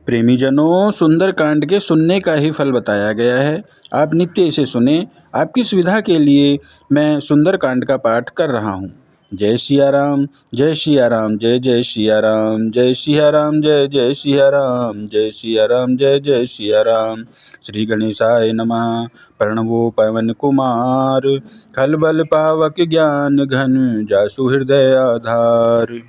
प्रेमीजनों, सुंदरकांड के सुनने का ही फल बताया गया है। आप नित्य इसे सुने। आपकी सुविधा के लिए मैं सुंदरकांड का पाठ कर रहा हूँ। जय सिया राम, जय सिया राम, जय जय सिया राम, जय सिया राम, जय जय सिया राम, जय सिया राम, जय जय सिया राम। श्री गणेशाय नमः। प्रणवो पवन कुमार, खल बल पावक ज्ञान घन, जासु हृदय आधार।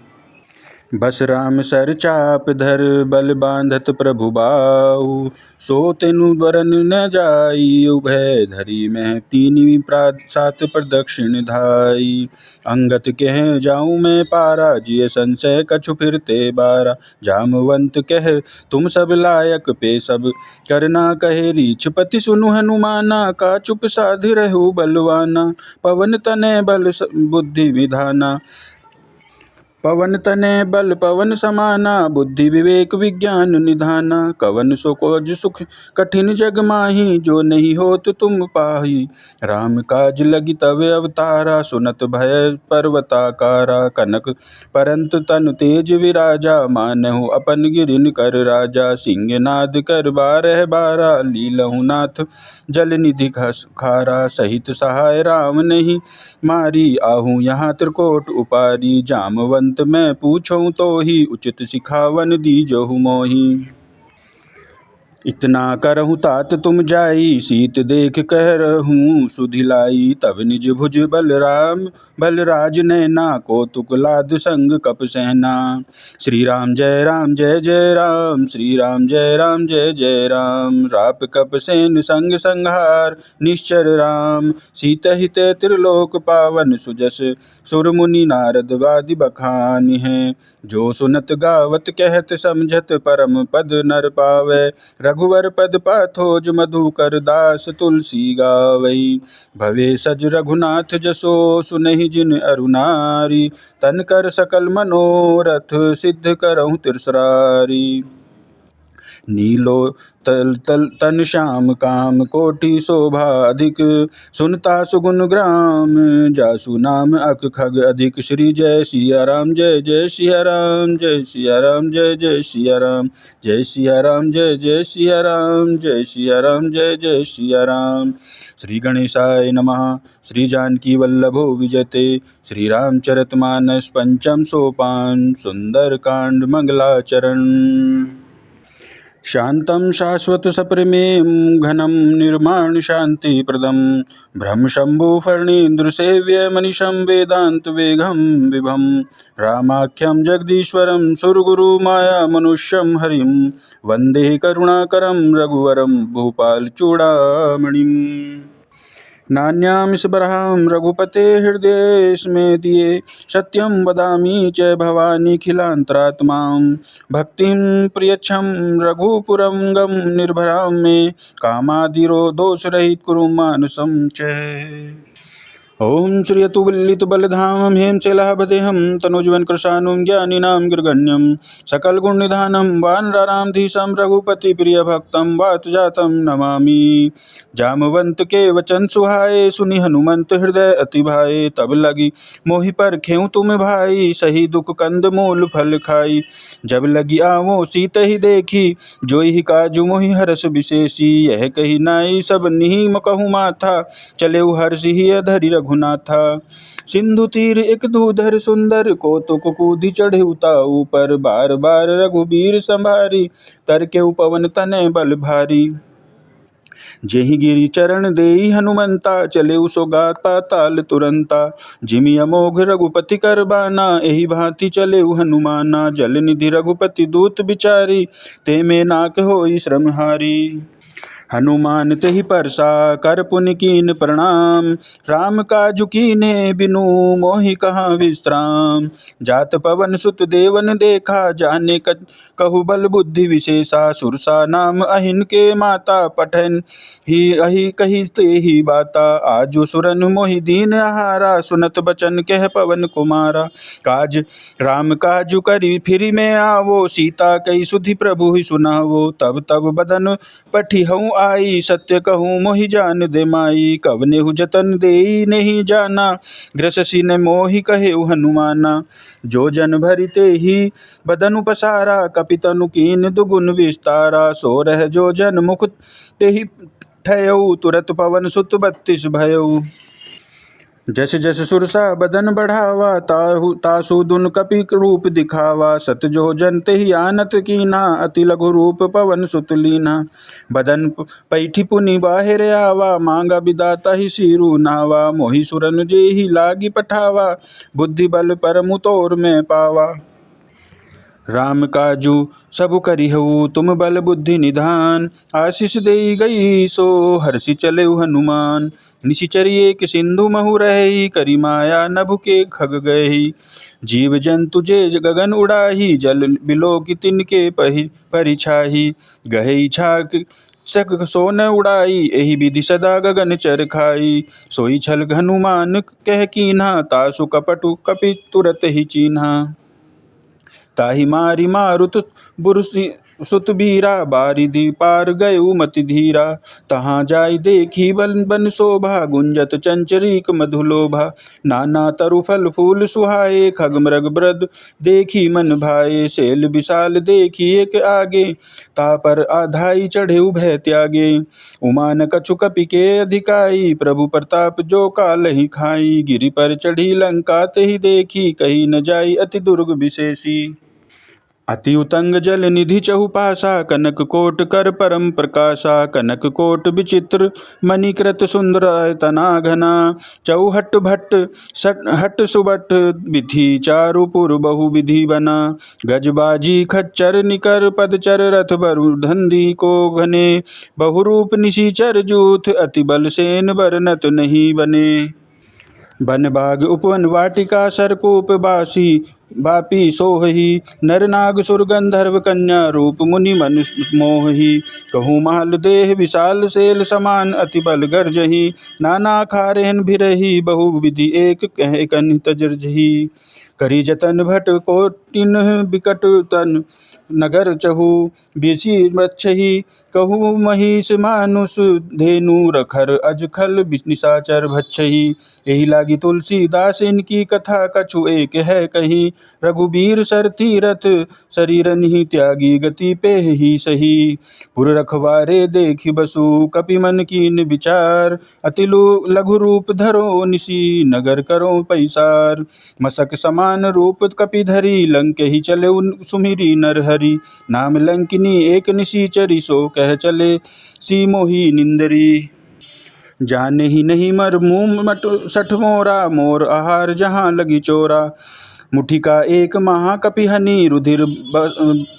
बस राम सर चाप धर, बल बांधत प्रभु बाहु, सो तेनु बरन न जाई, उभय धरी में तीनी सात प्रदक्षिण धाई। अंगत कह जाऊं मैं पारा, जिय संशय कछु फिरते बारा। जामवंत कह तुम सब लायक पे सब, करना कहे रीछ पति सुनु हनुमाना। का चुप साध रहु बलवाना, पवन तनय बल बुद्धि विधाना। पवन तनय बल पवन समाना, बुद्धि विवेक विज्ञान निधाना। कवन सो कोज सुख कठिन जग माही, जो नहीं होत तुम पाही। राम काज लगी तब अवतारा, सुनत भय पर्वताकारा। कनक परंत तन तेज विराजा, मानहु अपन गिरिन कर राजा। सिंहनाद कर बारह बारा, लीलहु नाथ जल निधि खारा। सहित सहाय राम नहीं मारी, आहूँ यहाँ त्रिकोट उपारी। जामवंत मैं पूछूं तो ही, उचित सिखावन दीजहु मोहि। इतना करहु तात तुम जाई, सीत देख कह रहूं सुधिलाई। तब निज भुज बलराम बलराज नैना, कौतुक लाद संग कप सहना। श्री राम जय राम, जय जय राम, श्री राम जय राम, जय जय राम। राप कप सेन संग संहार, निश्चर राम। सीत हित त्रिलोक पावन, सुजस सुर मुनि नारद वादि बखान है। जो सुनत गावत कहत समझत, परम पद नर पावै। रघुवर पद पाथोज मधुकर, दास तुलसी गावई। भवे सज रघुनाथ जसो, सुनहि जिन अरुनारी। तन कर सकल मनोरथ, सिद्ध करहु त्रिसरारी। नीलो तन श्याम काम, कोटि शोभा अधिक। सुनता सुगुन ग्राम, जासु नाम अक खग अधिक। श्री जय सिया राम, जय जय सिया राम, जय सिया राम, जय जय सिया राम, जय सिया राम, जय जय सिया राम, जय सिया राम, जय जय सिया राम। श्री गणेशाय नमः। श्री जानकी वल्लभो विजयते, श्री रामचरितमानस पंचम सोपान। सुंदरकांड मंगलाचरण। शांतं शाश्वत सप्रमें घनं, निर्माण शांति प्रदम। ब्रह्म शंभु फणीन्द्र सेव्य, मनीषं वेदांत वेगं विभम। रामाख्यं जगदीश्वरं, सुरगुरु माया मनुष्यं हरिं। वंदे करुणाकरं रघुवरं, भूपाल चूड़ामणिम्। नान्यामिषबर्हां रघुपते, हृदये स्मे दिये। सत्यं वदामि च भवानीखिलान्तरात्मां। भक्तिं प्रियच्छं रघुपुरंगं, निर्भरां मे कामादिरो दोषरहित कुरु मानसं च। ओम श्री अतुलित बलधामं, हेमशैलाभदेहं तनुजवन कृशानुं, ज्ञानिनां गिरगण्यं सकल गुण निधानं। वानराणामधीशं रघुपति प्रिय भक्तं, वातजातं नमामि। जामवंत के वचन सुहाए, सुनि हनुमंत हृदय अति भाए। तब लगी मोहि परखेउ तुम भाई, सही दुख कंद मूल फल खाई। जब लगी आवो सीत ही देखी, जोहि काजु मोहि हरष विशेषी। यह कही नाई सब निहि कहूँ माथा, चले हर्षि अधरि रघुनाथा। सिंधु तीर एक दूधर सुंदर, कौतुक कूधि चढ़े उताऊ पर। बार बार रघुबीर संभारी, तरकेउ पवन तनय बल भारी। जेहि गिरि चरण देई हनुमंता, चले सोगात पाताल तुरंता। जिमि अमोघ रघुपति कर बाना, एहि भांति चले हनुमाना। जल निधि रघुपति दूत बिचारी, ते में नाक होई श्रमहारी। हनुमान तेहि परसा, कर पुनि कीन प्रणाम। राम काजु कीन्हे बिनु, मोहि कहाँ विश्राम। जात पवन सुत देवन देखा, जाने कहु बल बुद्धि विशेषा। सुरसा नाम अहिन के माता, पठन ही अहि कही ते ही बाता। आजु सुरन मोहि दीन आहारा, सुनत बचन कह पवन कुमारा। काज राम काजु करी फिरि में आवो, सीता कई सुधि प्रभु ही सुनावो। तब तब बदन पठिहउँ आई, सत्य कहूँ मोहि जान दे माई। कवनेहु जतन देई नहीं जाना, ग्रससी न मोहि कहेउ हनुमाना। जो जन भरि तेहि बदनु पसारा, कपितनु कीन दुगुन विस्तारा। सो रह जो जन मुख तेहि ठयउ, तुरत पवन सुत 32 भयउ। जस जस सुरसा बदन बढ़ावा, ताहु तासु दुन कपि रूप दिखावा। सत जो जन तेहि आनत कीना, अति लघु रूप पवन सुत लीना। बदन पैठी पुनि बाहिर आवा, मांगा बिदाता ही सीरु नावा। मोहि सुरन जेहि लागी पठावा, बुद्धि बल परमु तोर में पावा। राम काजू सबु करिहउ, तुम बल बुद्धि निधान। आशीष देई गई सो हर्षि चलेउ हनुमान। निशिचर एक सिंधु महु रही, करी माया नभु के खग गही। जीव जंतु जे गगन उड़ाही, जल बिलो की तिनके परिछाही। गहई छाक सक सो न उड़ाई, एहि विधि सदा गगन चर खाई। सोई छल हनुमान कह कीन्हा, तासु कपटु कपि तुरत ही चीन्हा। ताहि मारी मारुत बुरसि सुत बीरा, बारिधि पार गयउ मति धीरा। तहाँ जाय देखी बन बन शोभा, गुंजत चंचरीक मधुलोभा। नाना तरु फल फूल सुहाए, खग मृग ब्रद देखी मन भाए। सेल विशाल देखी एक आगे, ता पर आधाई चढ़े भय त्यागे। उमान कछु कपि के अधिकाई, प्रभु प्रताप जो कालहि खाई। गिरि पर चढ़ी लंका तेहि देखी, कही न जाई अति दुर्ग विशेषी। अति उतंग जल निधि चहुपासा, कनक कोट कर परम प्रकाशा। कनक कोट विचित्र मणिकृत सुंदरायतना घना। चौहट भट्ट हट सुबट, विधि चारुपुर बहु विधि बना। गजबाजी खच्चर निकर पदचर, रथ बरु धंधी को घने। बहुरूप निशिचर जूथ, अति बल सेन बरनत नहीं बने। बन बाग उपवन वाटिका सरकूप बासी बापी सोहही। नर नाग सुर गंधर्व कन्या, रूप मुनि मनुष्य मोहि। कहूँ महल देह विशाल सेल समान, अति बल गर्जही। नाना खारेन भिरही, बहु विधि एक कह कन तजरही। करी जतन भट कोटिन बिकट तन, नगर चहु बेसी मच्छही। कहूँ महिष मानुष धेनु, रखर अजखल निशाचर भक्षही। एहि लागी तुलसीदास इनकी कथा, कछु एक है कही। रघुबीर सर तीरथ, शरीर नहीं त्यागी, गति पे ही सही। पुर रखवारे देखि बसु, कपि मन कीन विचार। अति लघु रूप धरो निसी, नगर करो पैसार। मसक समान रूप कपि धरी, लंक ही चले सुमिरी नर हरि। नाम लंकिनी एक निशिचरी, सो कह चले सी मोहि निंदरी। जाने ही नहीं मर मुँह मट सठ मोरा, मोर आहार जहाँ लगी चोरा। मुठिका एक महाकपिहनि, रुधिर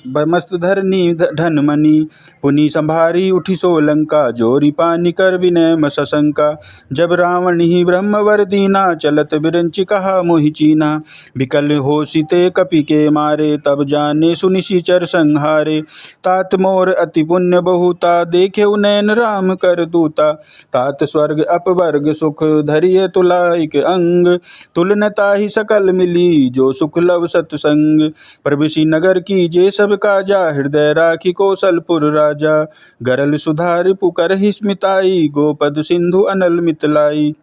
बमस्त धरनी धन मणि। पुनि संभारी उठी सो लंका, जोरी पानी कर विनय मसशंका। जब रावण ही ब्रह्मवर दीना, चलत बिरंचि कहा मोहि चीना। विकल हो सीते कपि के मारे, तब जाने सुनिशिचर संहारे। तात मोर अति पुण्य बहुता, देखे नैन राम कर दूता। तात स्वर्ग अपवर्ग सुख, धरिय तुलाइक अंग। तुलनता ही सकल मिली, जो सुख लव सत्संग। प्रविशि नगर की जे सब काजा, हृदय राखी कौशलपुर राजा। गरल सुधार पुकर ही स्मिताई, गोपद सिंधु अनल मितलाई।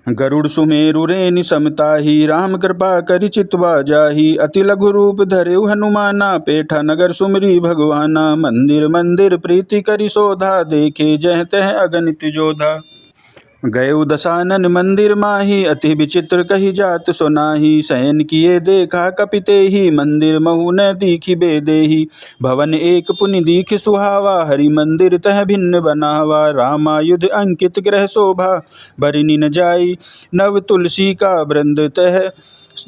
गरुड़ सुमेरु रेनि समताही, राम कृपा करि चितवा जाही। अति लघु रूप धरेउ हनुमाना, पेठा नगर सुमरी भगवाना। मंदिर मंदिर प्रीति करि शोधा, देखे जह तह अगणित जोधा। गयउ दसानन मंदिर माही, अति विचित्र कही जात सुनाही। शयन किए देखा कपि तेहि, मंदिर महु न दीखि बेदेहि। भवन एक पुनि दीख सुहावा, हरि मंदिर तह भिन्न बनावा। रामायुध अंकित ग्रह शोभा, बरनि न जाई। नव तुलसी का वृंद तह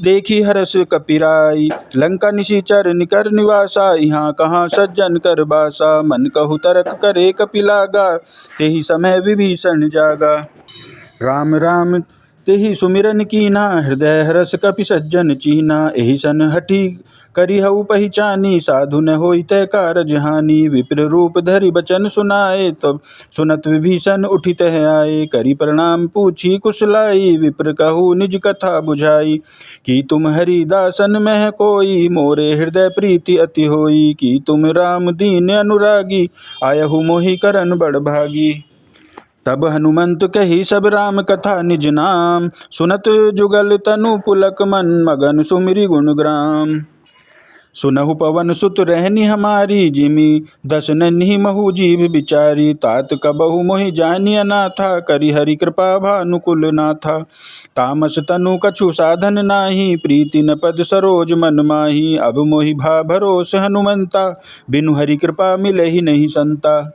देखी हरस कपिराई। लंका निशिचर निकर निवासा, यहाँ कहाँ सज्जन कर बासा। मन कहु तरक करे कपि लागा, तेहि समय विभीषण जागा। राम राम तेहि सुमिरन कीना, हृदय हरस कपि सज्जन चीना। एहि सन हठी करिहउ पहिचानी, साधु न होई तै कारज हानि। विप्र रूप धरि बचन सुनाए, तब सुनत विभीषण उठि तह आए। करि प्रणाम पूछी कुशलाई, विप्र कहू निज कथा बुझाई। कि तुम हरि दासन मह कोई, मोरे हृदय प्रीति अति होई। कि तुम राम दीन अनुरागी, आयहु मोहि करन बड़ भागी। तब हनुमंत कही सब राम कथा निज नाम, सुनत जुगल तनु पुलक मन, मगन सुमिरि गुणग्राम। सुनहु पवन सुत रहनी हमारी, जिमि दस नन्हि महु जीव बिचारी। तात कबहु मोहि जानि अनाथा, करि हरि कृपा भानुकुल नाथा। तामस तनु कछु साधन नाही, प्रीति न पद सरोज मन माही। अब मोहि भा भरोस हनुमंता, बिनु हरि कृपा मिलहि नहीं संता।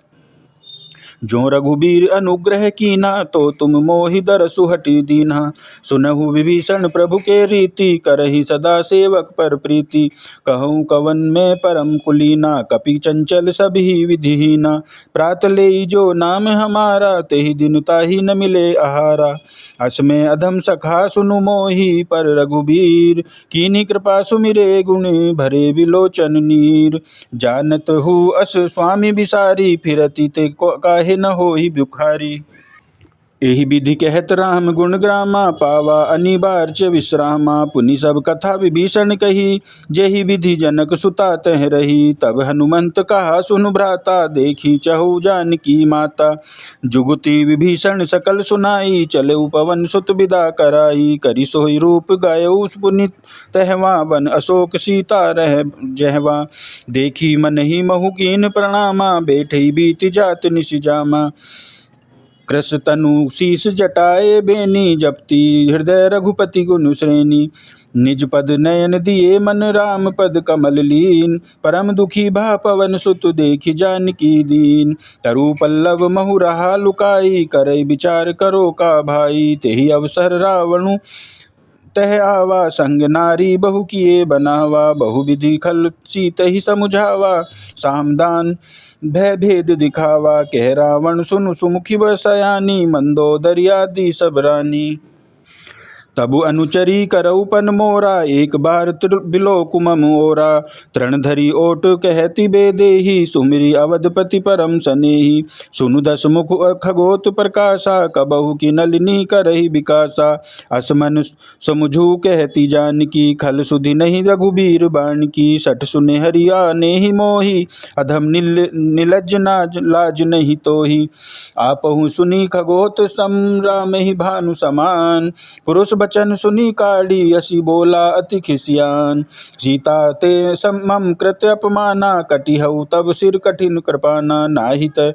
जो रघुबीर अनुग्रह कीना, तो तुम मोहि दरसु हटि दीन्हा। सुनहु विभीषण प्रभु के रीति, करहि सदा सेवक पर प्रीति। कहूँ कवन में परम कुलीना, कपि चंचल सभी विधिहीना। प्रात लेई जो नाम हमारा, तेहि दिन ताहि न मिले आहारा। अस में अधम सखा सुनु मोहि, पर रघुबीर कीन्ही कृपा सुमिरे गुण भरे विलोचन नीर। जानत हूँ अस स्वामी बिसारी, फिरति ते काहे न होई बुखारी। एहि विधि कहत राम गुण ग्रामा, पावा अनिबार्य विश्रामा। पुनि सब कथा विभीषण कही, जेहि विधि जनक सुता तह रही। तब हनुमंत कहा सुनु भ्राता, देखी चहु जानकी माता। जुगुति विभीषण सकल सुनाई, चले पवन सुत विदा कराई। करि सोई रूप गायऊ पुनित, तहवा बन अशोक सीता रह जहवा। देखी मन ही महु कीन प्रणामा, बैठई बीत जात निश जामा। कृष तनु शीस जटाए बेनी, जपती हृदय रघुपति गुण श्रेणी। निज पद नयन दिए मन, राम पद कमल लीन। परम दुखी भा पवन सुत, देखि जानकी दीन। तरु पल्लव महु रहा लुकाई, करई विचार करो का भाई। तेहि अवसर रावणु तह आवा, संग नारी बहु किए बनावा। बहु विधि खल सीतहि समुझावा, सामदान भय भेद दिखावा। कह रावण सुनु सुमुखी बसयानी, मंदोदरी आदि सब रानी। तबु अनुचरी करऊ पन मोरा, एक बार बिलोकु मम ओरा। तृण धरि ओट कहती बेदेहि, सुमिरि अवधपति परम सनेहि। सुनु दस मुख खगोत प्रकाशा, कबहु की नलिनी करहि बिकासा। असमन समुझू कहती जानकी, खल सुधि नहीं रघुबीर बाणकी। सठ सुने हरिया नेहि मोहि, अधम निलज्ज लाज नहीं तोहि। आपहु सुनी खगोत सम, रामहि भानु समान। पुरुष बचन सुनी काढ़ी, असी बोला अति खिसियान। सीता ते मम कृत अपमाना, कटिहउ तब सिर कठिन कृपाना। नाहि त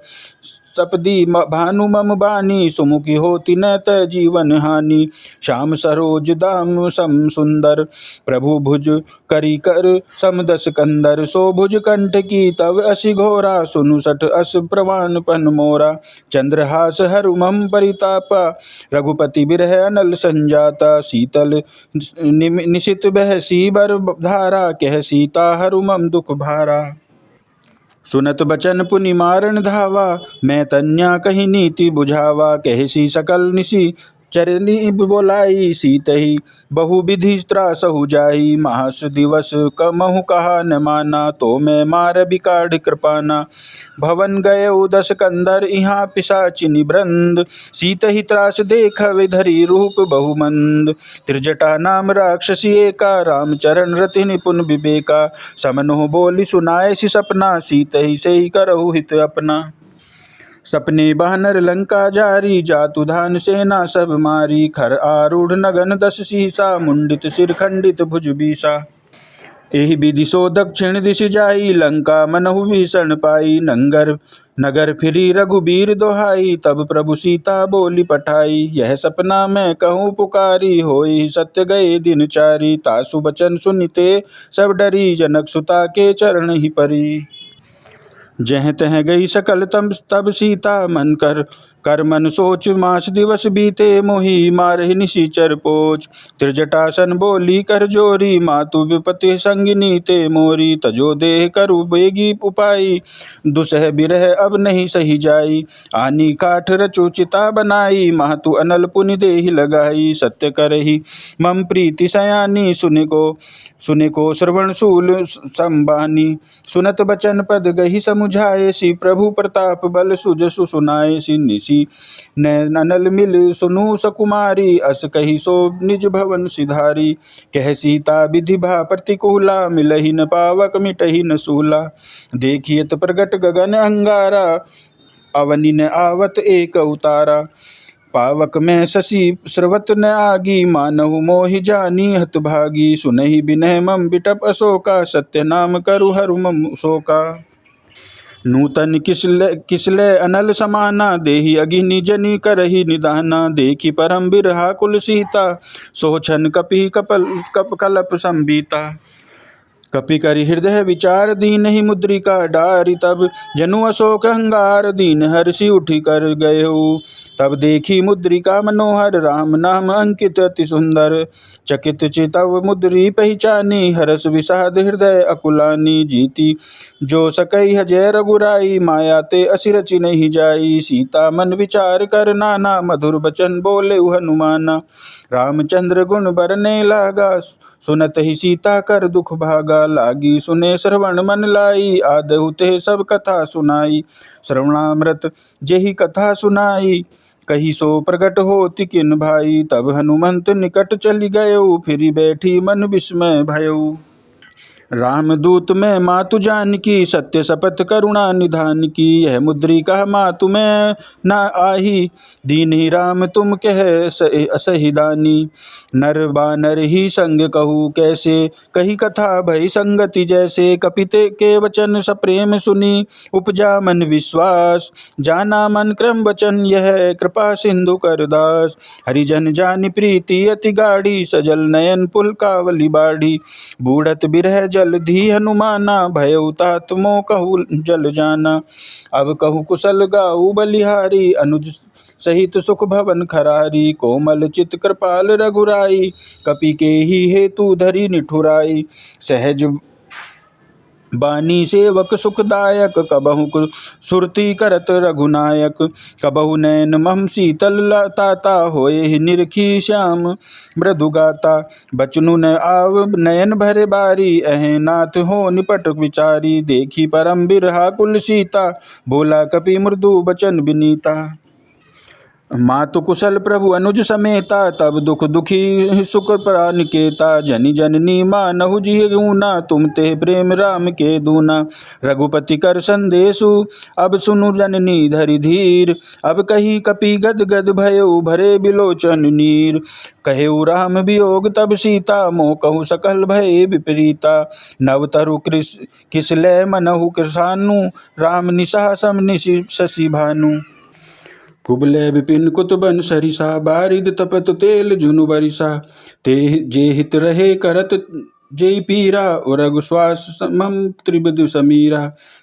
सपदी भानु मम बानी, सुमुखी होती न त जीवन हानि। श्याम सरोज दाम सम सुंदर, प्रभु भुज करी कर सम दस कंदर। सो भुज कंठ की तव असी घोरा, सुनु सठ अस प्रमाण पन मोरा। चंद्रहास हरु मम परितापा, रघुपति बिरह अनल संजाता। शीतल निशित बहसी बर धारा, कह सीता हरु मम दुख भारा। सुनत बचन पुनि मारन धावा, मैं तन्या कही नीति बुझावा। कहसी सकल निशि चरनी बोलाई, सीतहि बहु विधि त्रासहु जाई। मास दिवस कमहु कहा न माना, तो मैं मार बिकाढ़ कृपाना। भवन गए दस कंदर, इहाँ पिशाचिनि वृंद। सीतहि त्रास देखव धरि रूप बहुमंद। त्रिजटा नाम राक्षसी एका, रामचरण रति निपुन विवेका। समनोह बोली सुनाए सि सपना, सीतहि सेई करहु हित अपना। सपने बानर लंका जारी, जातु धान सेना सब मारी। खर आरूढ़ नगन दस सीसा, मुंडित सिर खंडित भुज बीसा। एहि विधि सो दक्षिण दिशि जाई, लंका मनहु भीषण पाई। नगर फिरी रघुबीर दोहाई, तब प्रभु सीता बोली पठाई। यह सपना मैं कहूँ पुकारी, होई सत्य गए दिन चारी। तासु बचन सुनिते सब डरी, जनक सुता के चरण ही परी। जह तह गई सकल तब सीता, मन कर कर मन सोच मास दिवस बीते मोही मारहि निशिचर पोच। त्रिजटासन बोली कर जोरी मातु विपति संगिनी ते मोरी। तजो देह करु बेगी उपाई दुसह बिरह अब नहीं सही जाई। आनी काठ रचु चिता बनाई मातु अनल पुनि देहि लगाई। सत्य करहि मम प्रीति सयानी सुने को श्रवण शूल संबानी। सुनत बचन पद गही समुझाए सी प्रभु प्रताप बल सुजसु सुनाए सी। निसी नैन अनल मिल सुनु सकुमारी अस कही सो निज भवन सिधारी। कह सीता विधि भा प्रतिकूला मिलहि न पावक मिटहि न सूला। देखियत प्रगट गगन अंगारा अवनि न आवत एक उतारा। पावक में शशि स्रवत न आगी मानहु मोहि जानी हत भागी। सुनहि बिनह मम बिटप अशोका सत्य नाम करु हरु मम शोका। नूतन किसले अनल समाना देहि अगिनि जनि करहि निदाना। देखि परम बिरहा कुल सीता सोछन कपि कप कलप संबीता। कपि करि हृदय विचार दीनहि मुद्रिका डारि तब जनु अशोक अंगार दीन हर्षि उठि कर गयउ। तब देखी मुद्रिका मनोहर राम नाम अंकित अति सुंदर। चकित चितव मुद्री पहचानी हरस विषाद हृदय अकुलानी। जीती जो सकई हजय रघुराई माया ते असि रचि नहीं जाई। सीता मन विचार कर नाना मधुर बचन बोले हनुमाना। रामचंद्र गुण बरने लागा सुनत ही सीता कर दुख भागा। लागी सुने श्रवण मन लाई आदहु ते सब कथा सुनाई। श्रवणामृत जेहि कथा सुनाई कही सो प्रगट होति किन भाई। तब हनुमंत निकट चली गयउ फिरी बैठी मन विस्मय भयउ। रामदूत में मातु जानकी सत्य शपथ करुणा निधान की। यह मुद्रिका मातु में न आही दीन ही राम तुम कह सही दानी। नर बानर ही संग कहू कैसे कही कथा भई संगति जैसे। कपिते के वचन सप्रेम सुनी उपजा मन विश्वास। जाना मन क्रम वचन यह कृपा सिंधु कर दास। हरिजन जानि प्रीति अति गाढ़ी सजल नयन पुलकावली बाढ़ी। बूढ़त बिरह जलधि हनुमाना भयउ तात मोह कहू जल जाना। अब कहू कुशल गाऊ बलिहारी अनुज सहित सुख भवन खरारी। कोमल चित कृपाल रघुराई कपि के ही हेतु धरि निठुराई। सहज बानी सेवक सुखदायक कबहु सुरती करत रघुनायक। कबहु नैन मम शीतल ताता होए निरखी श्याम मृदुगाता। बचनु न आव नयन भरे बारी अहे नाथ हो निपट विचारी। देखी परम बिरहा कुल सीता बोला कपि मृदु बचन विनीता। मातु कुशल प्रभु अनुज समेता तब दुख दुखी सुख प्रानिकेता। जनि जननी मानहु जिहुना तुम ते प्रेम राम के दूना। रघुपति कर संदेशु अब सुनु जननी धरि धीर। अब कही कपि गद गद भयउ भरे बिलोचन नीर। कहेउ राम वियोग तब सीता मोह कहु सकल भय विपरीता। नव तरु किसले मनहु कृसानु राम निशा सम निशि शशि भानु। कुबले विपिन कुतुबन सरिसा बारिद तपत तेल जुनु बरिसा। ते जे हित रहे करत जय पीरा उरग श्वास मम त्रिबद समीरा।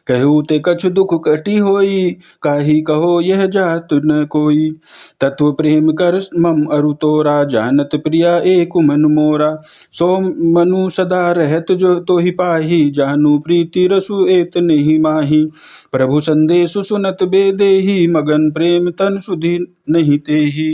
कहू ते कछु दुख कटी होई काही कहो यह जात न कोई। तत्व प्रेम कर मम अरु तोरा जानत प्रिया एक मन मोरा। सो मनु सदा रहत जो तो ही पाही जानु प्रीति रसु एत नहीं माही। प्रभु संदेशु सुनत बेदेही मगन प्रेम तन सुधि नहीं तेही।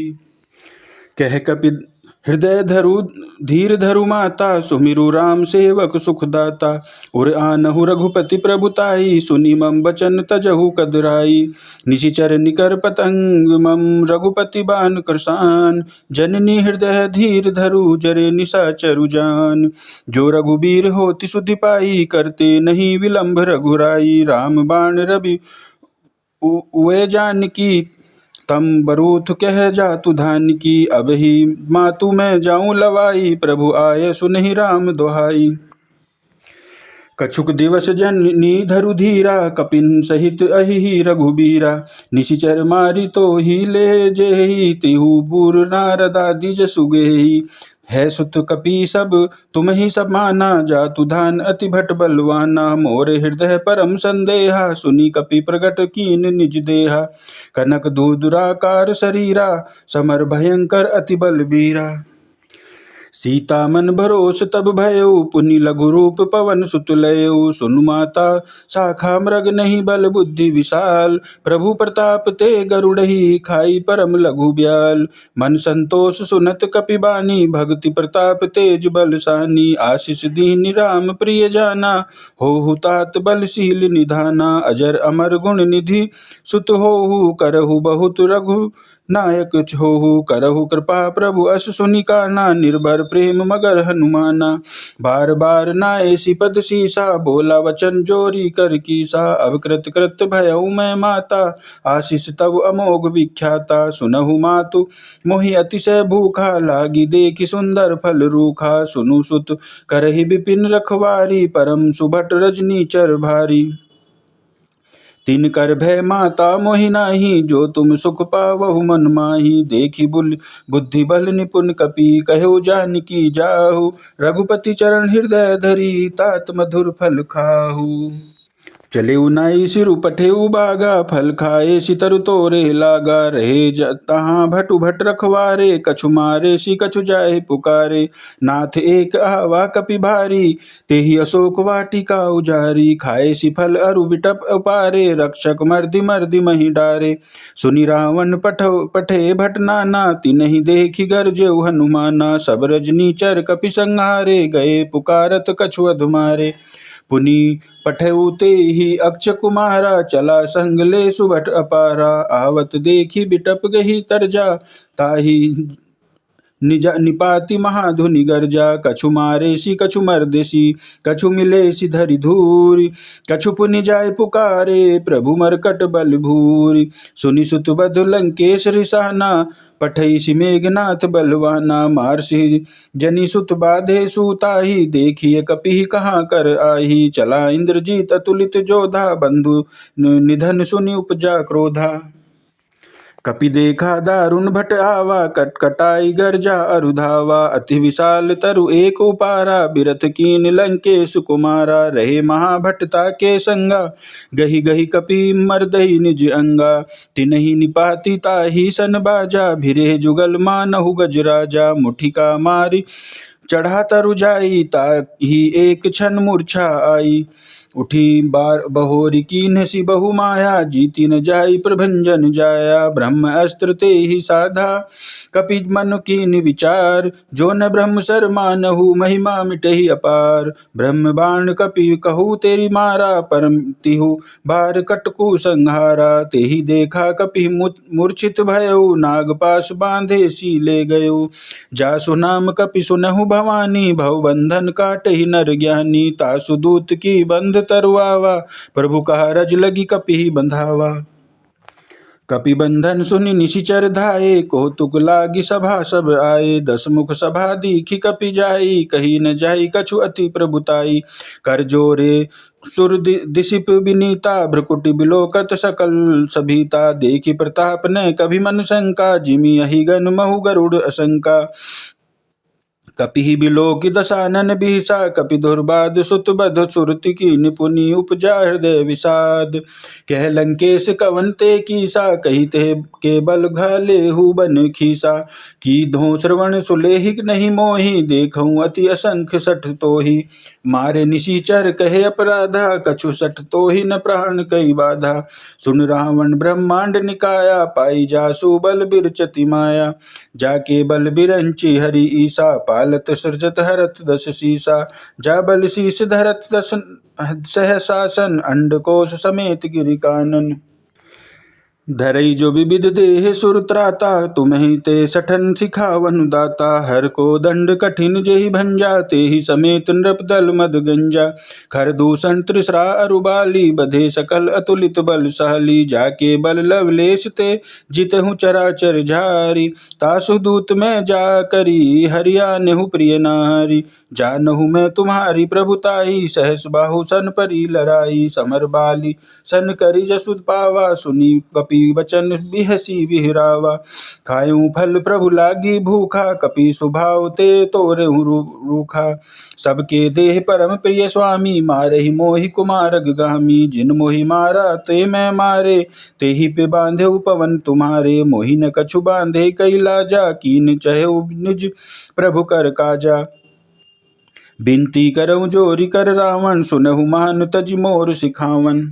कह कपि हृदय धरु धीर धरु माता सुमिरु राम सेवक सुखदाता। उर आनहु रघुपति प्रभुताई सुनि मम बचन तजहु कदराई। निशिचर निकर पतंग मम रघुपति बान कृसान। जननी हृदय धीर धरु जरे निशाचरु जान। जो रघुबीर होति सुधि पाई करते नहीं विलंब रघुराई। राम बाण रवि उए जानकी तम बरूथ कह जातु धान की। अब ही मातु मैं जाऊं लवाई प्रभु आय सुनहि राम दोहाई। कछुक दिवस जननी धरु धीरा कपिन सहित अहि रघुबीरा। निशिचर मारी तो ही ले जेहि तिहु बुर नारदादि जसु गेहि। है सुत कपि सब तुम ही सब माना, जातु धान अति भट बलवाना। मोर हृदय परम संदेहा, सुनी कपि प्रगट कीन निज देहा। कनक दूधुराकार शरीरा, समर भयंकर अति बलबीरा। सीता मन भरोस तब भयो, पुनि लघु रूप पवन सुत लयो। सुनु माता शाखा मृग नहीं बल बुद्धि विशाल, प्रभु प्रताप ते गरुड़हि खाई परम लघु ब्याल। मन संतोष सुनत कपि बानी, भक्ति प्रताप तेज बलसानी। आशीष दीन राम प्रिय जाना, होहु तात बलशील निधाना। अजर अमर गुण निधि सुत होहु, करहु बहुत रघु नायक छोहु। करहु कृपा प्रभु अस सुनि काना, निर्भर प्रेम मगर हनुमाना। बार बार नाये सिपद सीसा, बोला वचन जोरी कर कीसा। अब कृत कृत भयउ मैं माता, आशीष तब अमोघ विख्याता। सुनहु मातु मोहि अतिशय भूखा, लागी देखि सुंदर फल रूखा। सुनु सुत करहि विपिन रखवारी, परम सुभट रजनी चर भारी। तिन कर भय माता मोहि नाही, जो तुम सुख पावहु मन माही। देखी बुद्धि बल निपुण कपि, कहु जानकी जाहु। रघुपति चरण हृदय धरी, तात मधुर फल खाहु। चले उनाई सिरु पठेउ बागा, फल खाए सितरु तोरे लागा। रहे तहाँ भटु भट रखवारे, कछु मारे सि कछु जाए पुकारे। नाथ एक आवा कपि भारी, तेहि अशोक वाटिका उजारी। खाए सि फल अरु बिटप उपारे, रक्षक मर्दि मर्दि मही डारे। सुनि रावण पठे भट नाना, तिनहि देखि गरजेउ हनुमाना। सब रजनी चर कपि संहारे, गए पुकारत कछु अधुमारे। पुनि पठेउ ते ही अक्ष कुमारा, चला संग ले सुभट अपारा। आवत देखी बिटप गही तरजा, ताही निपाति महाधुनि गर्जा। कछु मारे सी कछु मर्देसी, कछु मिले सी धरि धूरि। कछु पुनि जाय पुकारे, प्रभु मरकट बल भूरि। सुनि सुत बधु लंकेश रिसाना, पठई मेघनाथ बलवाना। मारसी जनि सुत बाधे सूताही, देखिए कपि कहाँ कर आही। चला इंद्रजीत अतुलित जोधा, बंधु निधन सुनि उपजा क्रोधा। कपि देखा दारुण भट आवा, कटकटाई गर्जा अरुधावा। अति विशाल तरु एक उपारा, बिरथ कीन लंकेश कुमारा। रहे महाभटता के संगा, गही गही कपि मर्दहि निज अंगा। तिनहि निपाति ताहि सन बाजा, भिरे जुगल मानहु गजराजा। मुठिका मारी चढ़ा तरु जाई, ताहि एक क्षण मूर्छा आई। उठी बार बहोरी कीन्ह सि बहु माया, जीति न जाई प्रभंजन जाया। ब्रह्म अस्त्र ते ही साधा, कपि मन कीन विचार। जो न ब्रह्म सर मानहु, महिमा मिटहि अपार। ब्रह्म बाण कपि कहु तेरी मारा, परम तिहु बार कटकु संहारा। तेहि देखा कपि मूर्छित भयउ, नागपाश बांधे सी ले गयो। जासु नाम कपि सुनहु भवानी, भवबंधन काटहि नर ज्ञानी। तासु दूत की बंध तरुआवा, प्रभु कहा रज लगी कपि बंधावा। कपि बंधन सुनि निशिचर धाये, कौतुक लागी सभा सब आए। दस मुख सभा दीखि कपि जाई, कही न जाई कछु अति प्रभुताई। कर जोरे सुर दिसिप विनीता, भ्रुकुटि बिलोकत सकल सभीता। देखि प्रताप ने कभी मन शंका, जिमि अहि गन महु गरुड़ असंका। कपि बिलोकि दशानन बिहसा, कपि दुर्बाद सुत बध सुरति की निपुनि उपजा हृदय विषाद। कह लंकेश कवन ते कीसा, कही ते के बल घालेहु बन खीसा। की धो श्रवण सुलेहि नहीं मोहि, देखऊँ अति असंख्य सठ तोहि। मारे निशिचर कहे अपराधा, कछु सठ तोहि न प्राण कई बाधा। सुन रावण ब्रह्मांड निकाया, पाई जासु बल बिरचति माया। जाके बल बिरंचि हरि ईसा, पालत सृजत हरत दस सीसा। जा बल शीस धरत दस सहसासन, अंडकोश समेत गिरि कानन। धरई जो विविध देह सुर त्राता, तुम्हि ते सठन सिखावन दाता। हर को दंड कठिन जेहि भंजा, तेहि समेत नृप दल मद गंजा। खर दूषण त्रिसरा अरुबाली, बधे सकल अतुलित बलशाली। जाके बल लवलेश ते जितहु चराचर झारी। तासु दूत में जा करी, हरियानेहु प्रिय नारी। जानहु मैं तुम्हारी प्रभुताई, सहस बाहु सन परी लराई। समर बाली सन करी जसु पावा, सुनी कपि कपि बचन बिहसी बिहरावा। खायूं फल प्रभु लागी भूखा, कपि स्वभाव ते तोरहु रूखा। सबके देह परम प्रिय स्वामी, मारहि मोहि कुमारग गामी। जिन मोहि मारा ते मैं मारे, ते ही पे बांधे पवन तुम्हारे। मोहि न कछु बांधे कई लाजा, कीन चहु निज प्रभु कर काजा। बिनती करऊँ जोरि कर रावण, सुनहु मान तज मोर सिखावन।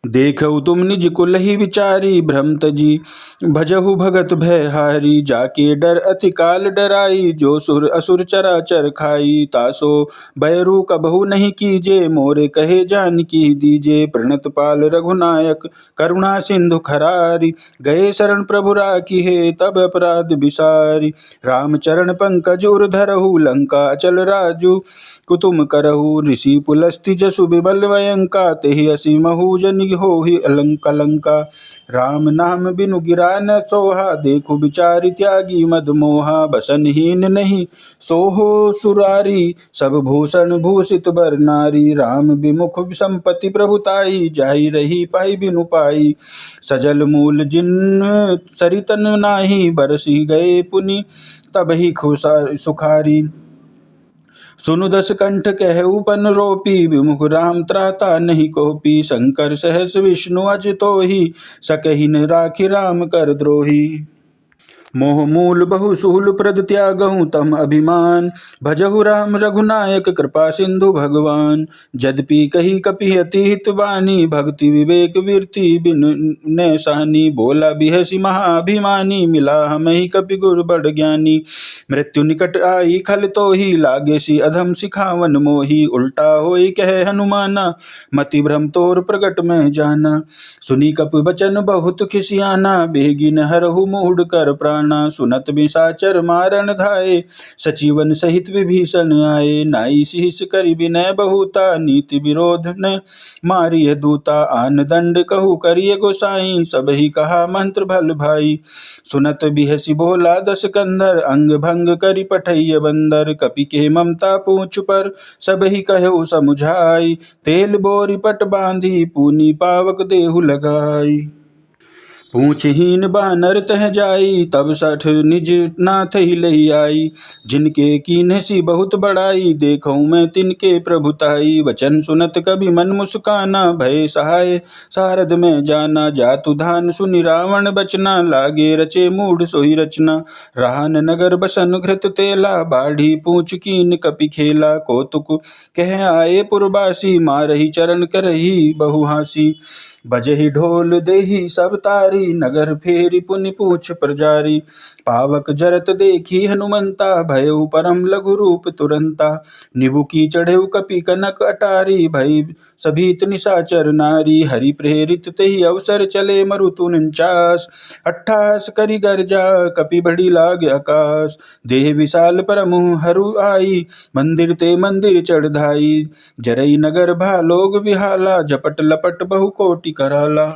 देखऊ तुम निज कुलहि विचारी, भ्रम तजी भजहु भगत भयहारी। जाके डर अति काल डराई, जो सुर असुर चराचर खाई। तासो बैरू कबहु नहीं कीजे, मोरे कहे जानकी दीजे। प्रणत पाल रघुनायक, करुणा सिंधु खरारी। गए शरण प्रभु राखी है, तब अपराध बिसारी। रामचरण पंकज उर धरहु, लंका अचल राजू कुतुम करहु। ऋषि पुलस्त्य जसु विमल वयंका, तेहि असी महु जनि होहि अलंका। राम नाम बिनु गिरा न सोहा, देखु बिचारी त्यागी मद मोहा। बसनहीन नहीं सोहो सुरारी, सब भूषण भूषित बर नारी। राम विमुख संपत्ति प्रभुताई, जाहि रही पाई बिनु पाई। सजल मूल जिन सरितन नाही, बरसी गए पुनि तबहि सुखारी। सुनु दस कंठ कहु पन रोपी, विमुख राम त्राता नहीं कोपी। शंकर सहस विष्णु अज तोहि, सकहि न राखि राम कर द्रोही। मोह मूल बहु सूल प्रद त्यागहु तम अभिमान, भजहु राम रघुनायक कृपा सिंधु भगवान। यद्यपि कही कपि अति हित बानी, भक्ति विवेक वीरति बिन नैसानी। बोला बिहसी महाभिमानी, मिला हमहि कपि गुर बड़ ज्ञानी। मृत्यु निकट आई खल तोहि, लागे सी अधम सिखावन मोहि। उल्टा होई कहे हनुमाना, मति भ्रम तोर प्रगट में जाना। सुनी कपि बचन बहुत खिसियाना, बेगिन हरहु मूढ़ कर प्राणा। सुनत बिसाचर मारन धाये, सचिवन सहित विभीषण आए। नाई शीस करि विनय बहुता, नीति विरोध न मारिय दूता। आन दंड कहु करिय गोसाई, सबहि कहा मंत्र भल भाई। सुनत बिहसी बोला दस कंधर, अंग भंग करि पठैय बंदर। कपि के ममता पूछ पर, सबहि कहु समुझाई। तेल बोरि पट बांधी, पूनी पावक देहु लगाई। पूछहीन बानर तह जाई, तब सठ निज नाथ ही लही आई। जिनके कीन्हसी बहुत बड़ाई, देखऊँ मैं तिनके प्रभुताई। वचन सुनत कभी मन मुस्काना, भय सहाय सारद में जाना। जातु धान सुनि रावण बचना, लागे रचे मूढ़ सोई रचना। राहन नगर बसन घृत तेला, बाढ़ी पूछ कीन कपि खेला। कौतुक कह आए पुरबासी, मारही चरण करही बहु हासी। बजहि ढोल देहि सब तारी, नगर फेरी पुनि पूछ प्रजारी। पावक जरत देखी हनुमंता, भयउ परम लघु रूप तुरंता। निबु की चढ़ेउ कपि कनक अटारी, भई सभीत निशाचर नारी। हरि प्रेरित तेहि अवसर चले, मरुतु 49 अट्ठास करि गर्जा, कपि बढ़ी लाग आकाश। देह विशाल परमु हरु आई, मंदिर ते मंदिर चढ़ धाई। जरई नगर भालोग विहाला, झपट लपट बहु कोटि कराला।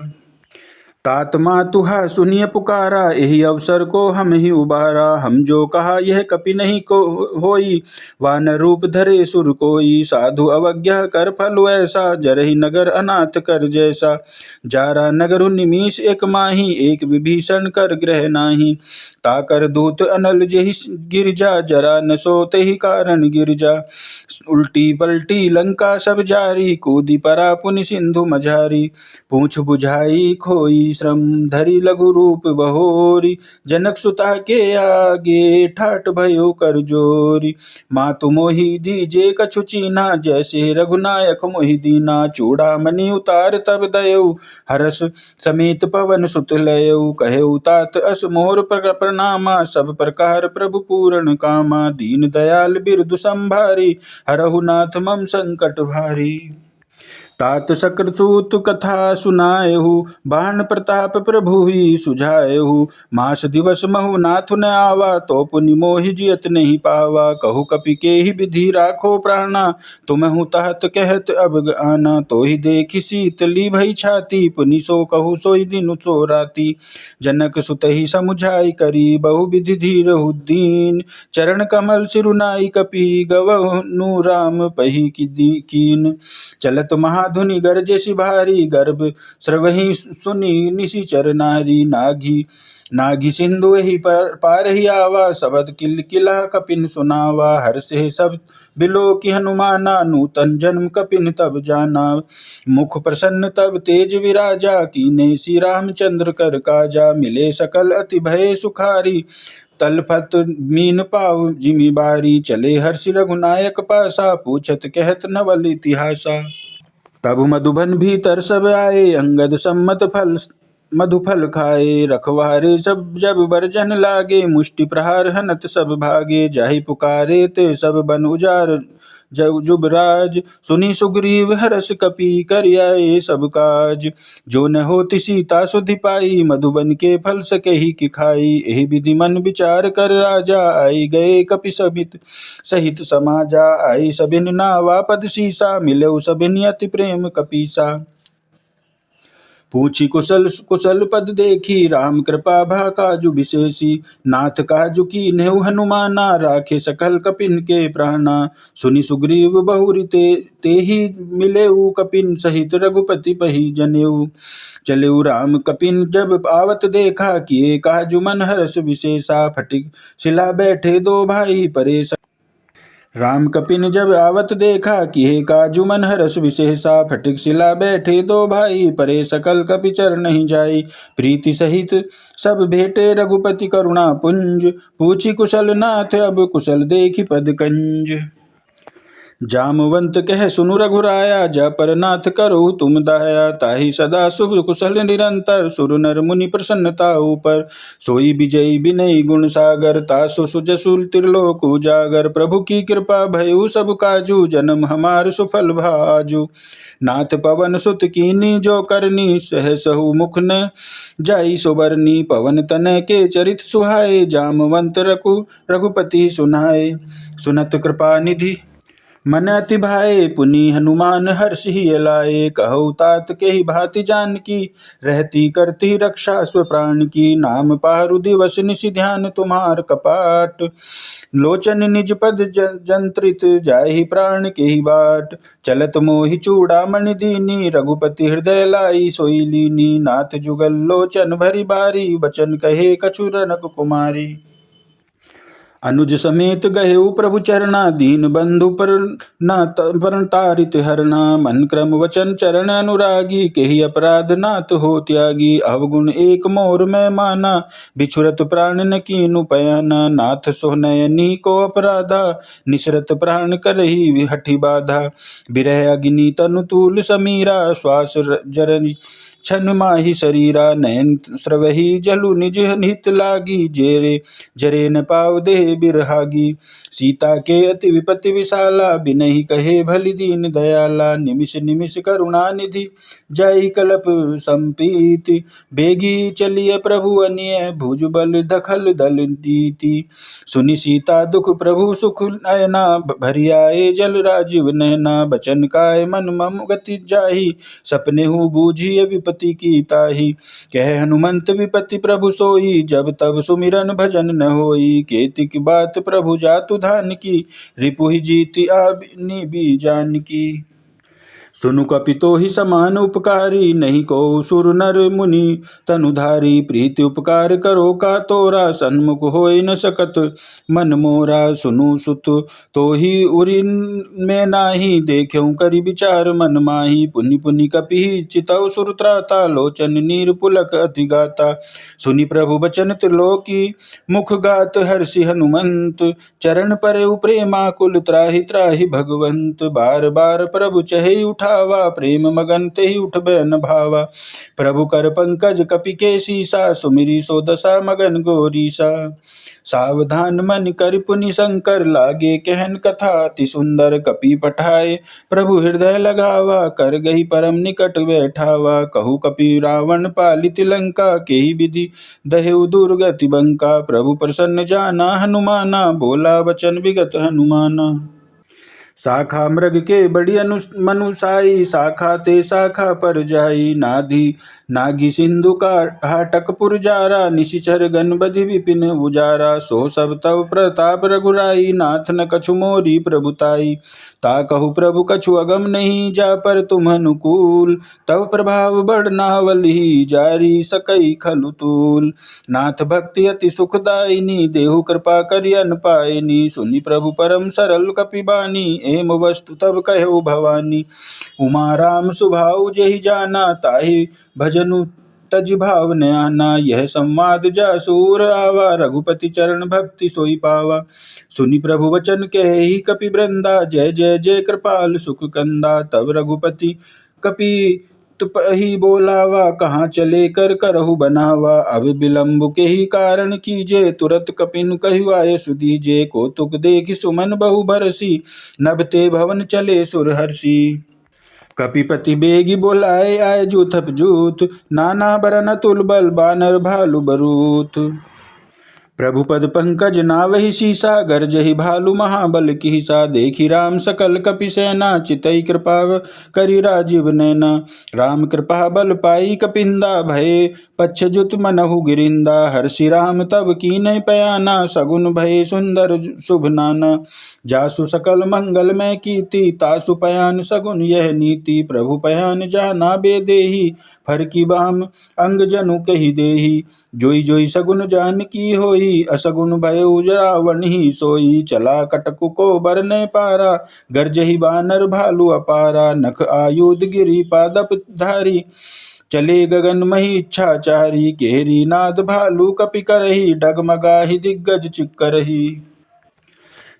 तात मातुहा सुनिय पुकारा, यही अवसर को हम ही उबारा। हम जो कहा यह कपि नहीं को होई, वानर रूप धरे सुर कोई। साधु अवज्ञा कर फल ऐसा, जरहि नगर अनाथ कर जैसा। जारा नगर निमीष एक माही, एक विभीषण कर ग्रह नाही। ताकर दूत अनल जेहि गिरजा, जरा न सोते ही कारण गिरजा। उल्टी पलटी लंका सब जारी, कूदी परा पुनि सिंधु मझारी। पूछ बुझाई खोई श्रम, धरि लघु रूप बहोरी। जनक सुता के आगे, ठाट भयो कर जोरी। मातु मोहि दीजे कछु चीना, जैसे रघुनायक मोहि दीना। चूड़ामणि उतार तब दयऊ, हरस समेत पवन सुत लयऊ। कहेऊ तात अस मोर प्रणामा, सब प्रकार प्रभु पूरण कामा। दीन दयाल बिरदु संभारी, हरहु नाथ मम संकट भारी। तात सक्रसूत कथा सुनाएहु, बाण प्रताप प्रभु ही सुझाएहु। मास दिवस महु नाथ न आवा, तो पुनि मोहि जियत नहीं पावा। कहु कपि के ही विधि राखो प्राणा, तुम्हु तहत कहत अब आना। तो ही देखि शीतली भई छाती, पुनि सो कहु सोई दिनु सो राती। जनक सुत ही समुझाई करी, बहु विधि धीरहु दीन। चरण कमल सिरुनाई कपि, गवनु राम पही कीन। चलत महा धुनि गर्जे भारी, गर्भ स्रवहि सुनि निशिचर नारी। नागी नागी सिंधु ही पार ही आवा, शबद किल किला कपिन सुनावा। हर्ष हे सब बिलो की हनुमाना, नूतन जन्म कपिन तब जाना। मुख प्रसन्न तब तेज विराजा, कीने श्री रामचंद्र कर काजा। मिले सकल अति भय सुखारी, तलफत मीन पाव जिमि बारी। चले हर्षि रघुनायक पासा, पूछत कहत नवल इतिहासा। तब मधुबन भीतर सब आए, अंगद सम्मत फल मधुफल खाए। रखवारे सब जब बरजन लागे, मुष्टि प्रहार हनत सब भागे। जाहि पुकारे ते सब बन उजार, जब जुबराज। सुनी सुग्रीव हरष कपि, कर आए सब काज। जो न होति सीता सुधि पाई, मधुबन के फल सकहि कि खाई। एहि विधि मन विचार कर राजा, आई गए कपि सहित सहित समाजा। आई सबिन नावा पद सीसा, मिलऊ सबिन अति प्रेम कपीसा। पूछी कुशल कुशल पद देखी, राम कृपा भा काजु विशेषी। नाथ काजु की नेहु हनुमाना, राखे सकल कपिन के प्राणा। सुनि सुग्रीव बहुरी ते ही मिलेऊ, कपिन सहित रघुपति पही जनेऊ। चलेऊ राम कपिन जब आवत देखा, किए काजु मन हर्ष विशेषा। फटिक शिला बैठे दो भाई परे, राम कपिन जब आवत देखा, किए काजु मन हरष विशेषा। फटिक शिला बैठे दो भाई, परे सकल कपि चर नहीं जाई। प्रीति सहित सब भेटे रघुपति करुणा पुंज, पूछी कुशल नाथ अब कुशल देखी पद कंज। जामवंत कह सुनु रघुराया, जा पर नाथ करो तुम दाया। ताहि सदा शुभ कुशल निरंतर, सुर नर मुनि प्रसन्नता ऊपर। सोई विजयी विनयी गुण सागर, तासु सुजसुल त्रिलोक उजागर। प्रभु की कृपा भयउ सब काजू, जन्म हमार सुफल भाजू। नाथ पवन सुत कीनी जो करनी, सहसहु मुख न जाई सुबरनी। पवन तनय के चरित सुहाए, जामवंत रघुपति सुनाए। सुनत कृपा निधि मन अति भाए, पुनि हनुमान हर्ष ही लाए। कहु तात के ही भांति जानकी, रहती करती रक्षा स्व प्राण की। नाम पारु दिवस निशि ध्यान तुम्हार कपाट, लोचन निज पद जंत्रित जाहि प्राण के ही बाट। चलत मोहि चूड़ामणि दीनी, रघुपति हृदय लाई सोई लीनी। नाथ जुगल लोचन भरी बारी, वचन कहे कछु रनक कुमारी। अनुज समेत गहेउ प्रभु चरणा, दीन बंधु पर तारित हरना। मन क्रम वचन चरण अनुरागी, केहि अपराध नाथ हो त्यागी। अवगुण एक मोर मैं माना, बिछुरत प्राण न कीनु पयाना। नाथ सोहनयनी को अपराधा, निसरत प्राण करही हठि बाधा। बिरह अग्नि तनु तूल समीरा, श्वास जरनि छन माहि शरीरा। नयन स्रवहि जलु निज हित लागी, जेरे जरे न पाव देह बिरहागी। सीता के अति विपत्ति विशाला, बिनहि कहे भली दीन दयाला। निमिष निमिष करुणा निधि, जाई कलप संपीति। बेगी चलिए प्रभु अनिय, भुज बल दखल दल दीति। सुनि सीता दुख प्रभु सुख नयना, भरी आए जल राजीव नयना। बचन काय मन मम गति जाहि, सपने हूँ बूझिए विपत्ति की ताहि। कह हनुमंत विपत्ति प्रभु सोई, जब तब सुमिरन भजन न होई। केतिक बात प्रभु जातु धान की, रिपुहि जीति आबिनि बीजान की। सुनु कपितो ही समान उपकारी, नहीं को सुर नर मुनि तनुधारी। प्रीति उपकार करो का तोरा, सन्मुख होय न सकत मन मोरा। सुनु सुत तो ही उरिन में नाही, देख्यऊ करि विचार मन माही। पुनि पुनि कपि चितौ सुर त्राता, लोचन नीर पुलक अति गाता। सुनि प्रभु बचन त्रिलोकी, मुख गात हर्षि हनुमंत। चरण परउ प्रेमाकुल, त्राहि त्राहि भगवंत। बार बार प्रभु चहे उठावा, प्रेम मगन तेहि उठबे न भावा। प्रभु कर पंकज कपि के सीसा, सुमिरी सो दशा मगन गोरीसा। सावधान मन कर पुनि शंकर, लागे कहन कथा अति सुंदर। कपि पठाए प्रभु हृदय लगावा, कर गही परम निकट बैठावा। कहु कपि रावण पालित लंका, केहि विधि दहेउ दुर्गति बंका। प्रभु प्रसन्न जाना हनुमाना, बोला वचन विगत हनुमाना। शाखा मृग के बड़ी मनुसाई, शाखा ते शाखा पर जाई। नाधी नागी सिंधु का हाटकपुर जारा, निशिचर गण बधि विपिन उजारा। सो सब तव प्रताप रघुराई, नाथ न कछु मोरी प्रभुताई। ता कहु प्रभु कछु अगम नहीं, जा पर तुम अनुकूल। तव प्रभाव बढ़नावली, जारी सकई खलु तूल। नाथ भक्ति अति सुखदायिनी, देहु कृपा करि अन पायनी। सुनि प्रभु परम सरल कपिबानी, एम वस्तु तब कहु भवानी। उमा राम सुभाऊ जेहि जाना, ताहि भजनु तज भाव न आना। यह संवाद जासूर आवा, रघुपति चरण भक्ति सोई पावा। सुनि प्रभु वचन कहि कपि वृंदा, जय जय जय कृपाल सुख कंदा। तब रघुपति कपि ही बोलावा, कहाँ चले कर करहु बनावा। अब विलंब के ही कारण कीजे, तुरत कपिन कहु आय सुदीजे। कौतुक देखि सुमन बहु बरसी, नभते भवन चले सुरहर्षि। कपिपति बेगी बोलाए आय जूथप जूथ, नाना बरन अतुल बल बानर भालु बरूथ। प्रभु पद पंकज नावहि सीसा, गरजहि भालु महाबल किहिसा। देखि राम सकल कपि सेना, चितई कृपा करि राजीव नैना। राम कृपा बल पाई कपिंदा, भय पच्छजुत मनहु गिरिंदा। हर्षि राम तब कीनहि पयाना, सगुन भय सुंदर शुभ नाना। जासु सकल मंगल में कीर्ति, तासु पयान सगुन यह नीति। प्रभु पयान जाना बेदेही, फर की बाम अंग जनु कहि देही। जोई जोई सगुन जान की होई, असगुन भयउ रावण ही सोई। चला कटकु को बरने पारा, गरजहि बानर भालु अपारा। नख आयुध गिरि पादप धारी, चले गगन मही इच्छाचारी। केहरी नाद भालु कपि करही, डगमगाहि दिग्गज चिक्करही।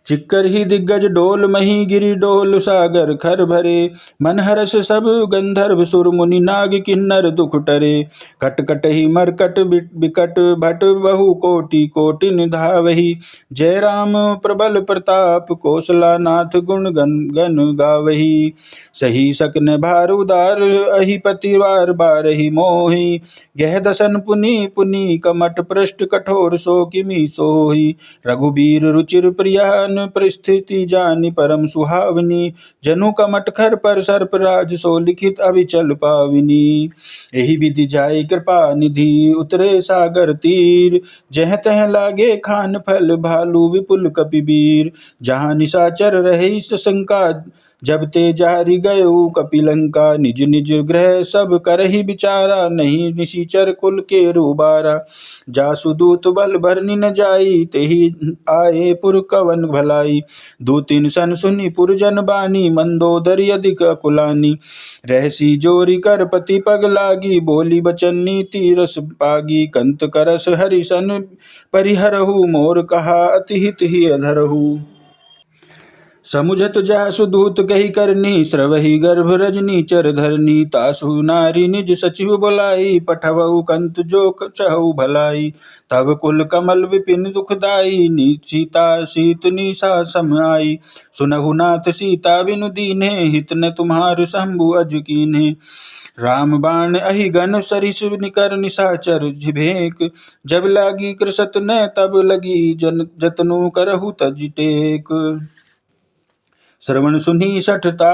चिक्कर ही दिग्गज डोल मही, गिरि डोल सागर खर भरे। मन हरस सब गंधर्व सुर मुनि, नाग किन्नर दुख टरे। कट कट ही मरकट बिकट, भट बहु कोटि कोटि निधावही। जय राम प्रबल प्रताप, कौशला नाथ गुण गण गण गावही। सही सकन भार उदार, अहिपति वार बारहि मोहि। गह दसन पुनि पुनि, कमट पृष्ठ कठोर सो किमि सोहि। रघुबीर रुचिर प्रिया, परिस्थिति जानी परम सुहावनी। जनु कमट खर पर सर्पराज, सो लिखित अविचल पाविनी। एहि विधि जाय कृपा निधि, उतरे सागर तीर। जह तह लागे खान फल, भालु विपुल कपिबीर। जहाँ निशाचर रहे शंका, जब ते जारी गयो कपिलंका। निज निज गृह सब करहि विचारा, नहीं निशिचर कुल के रूबारा। जासु दूत बल भरनि न जाई, तेहि आए पुर कवन भलाई। दूतिन सन सुनि पुरजन बानी, मंदोदरी अधिक अकुलानी। रहसी जोरी कर पति पग लागी, बोली बचन नीति रस पागी। कंत करस हरिसन परिहरहु, मोर कहा अति हित ही अधरहु। समुझत जासु दूत कही करनी, स्रवहि गर्भ रजनी चर धरनी। तासु नारी निज सचिव बुलाई, पठवउ कंत जो चहु भलाई। तब कुल कमल विपिन दुखदाई, सीता सीत निशा सम आई। सुनहु नाथ सीता बिनु दीन्हे, हित न तुम्हार शंभु अज कीन्हे। राम बाण अहि गन सरिस निकर निशाचर भेक। जब लागी कृसत न तब लगी, जतनु करहु तज टेक। श्रवण सुनी सठता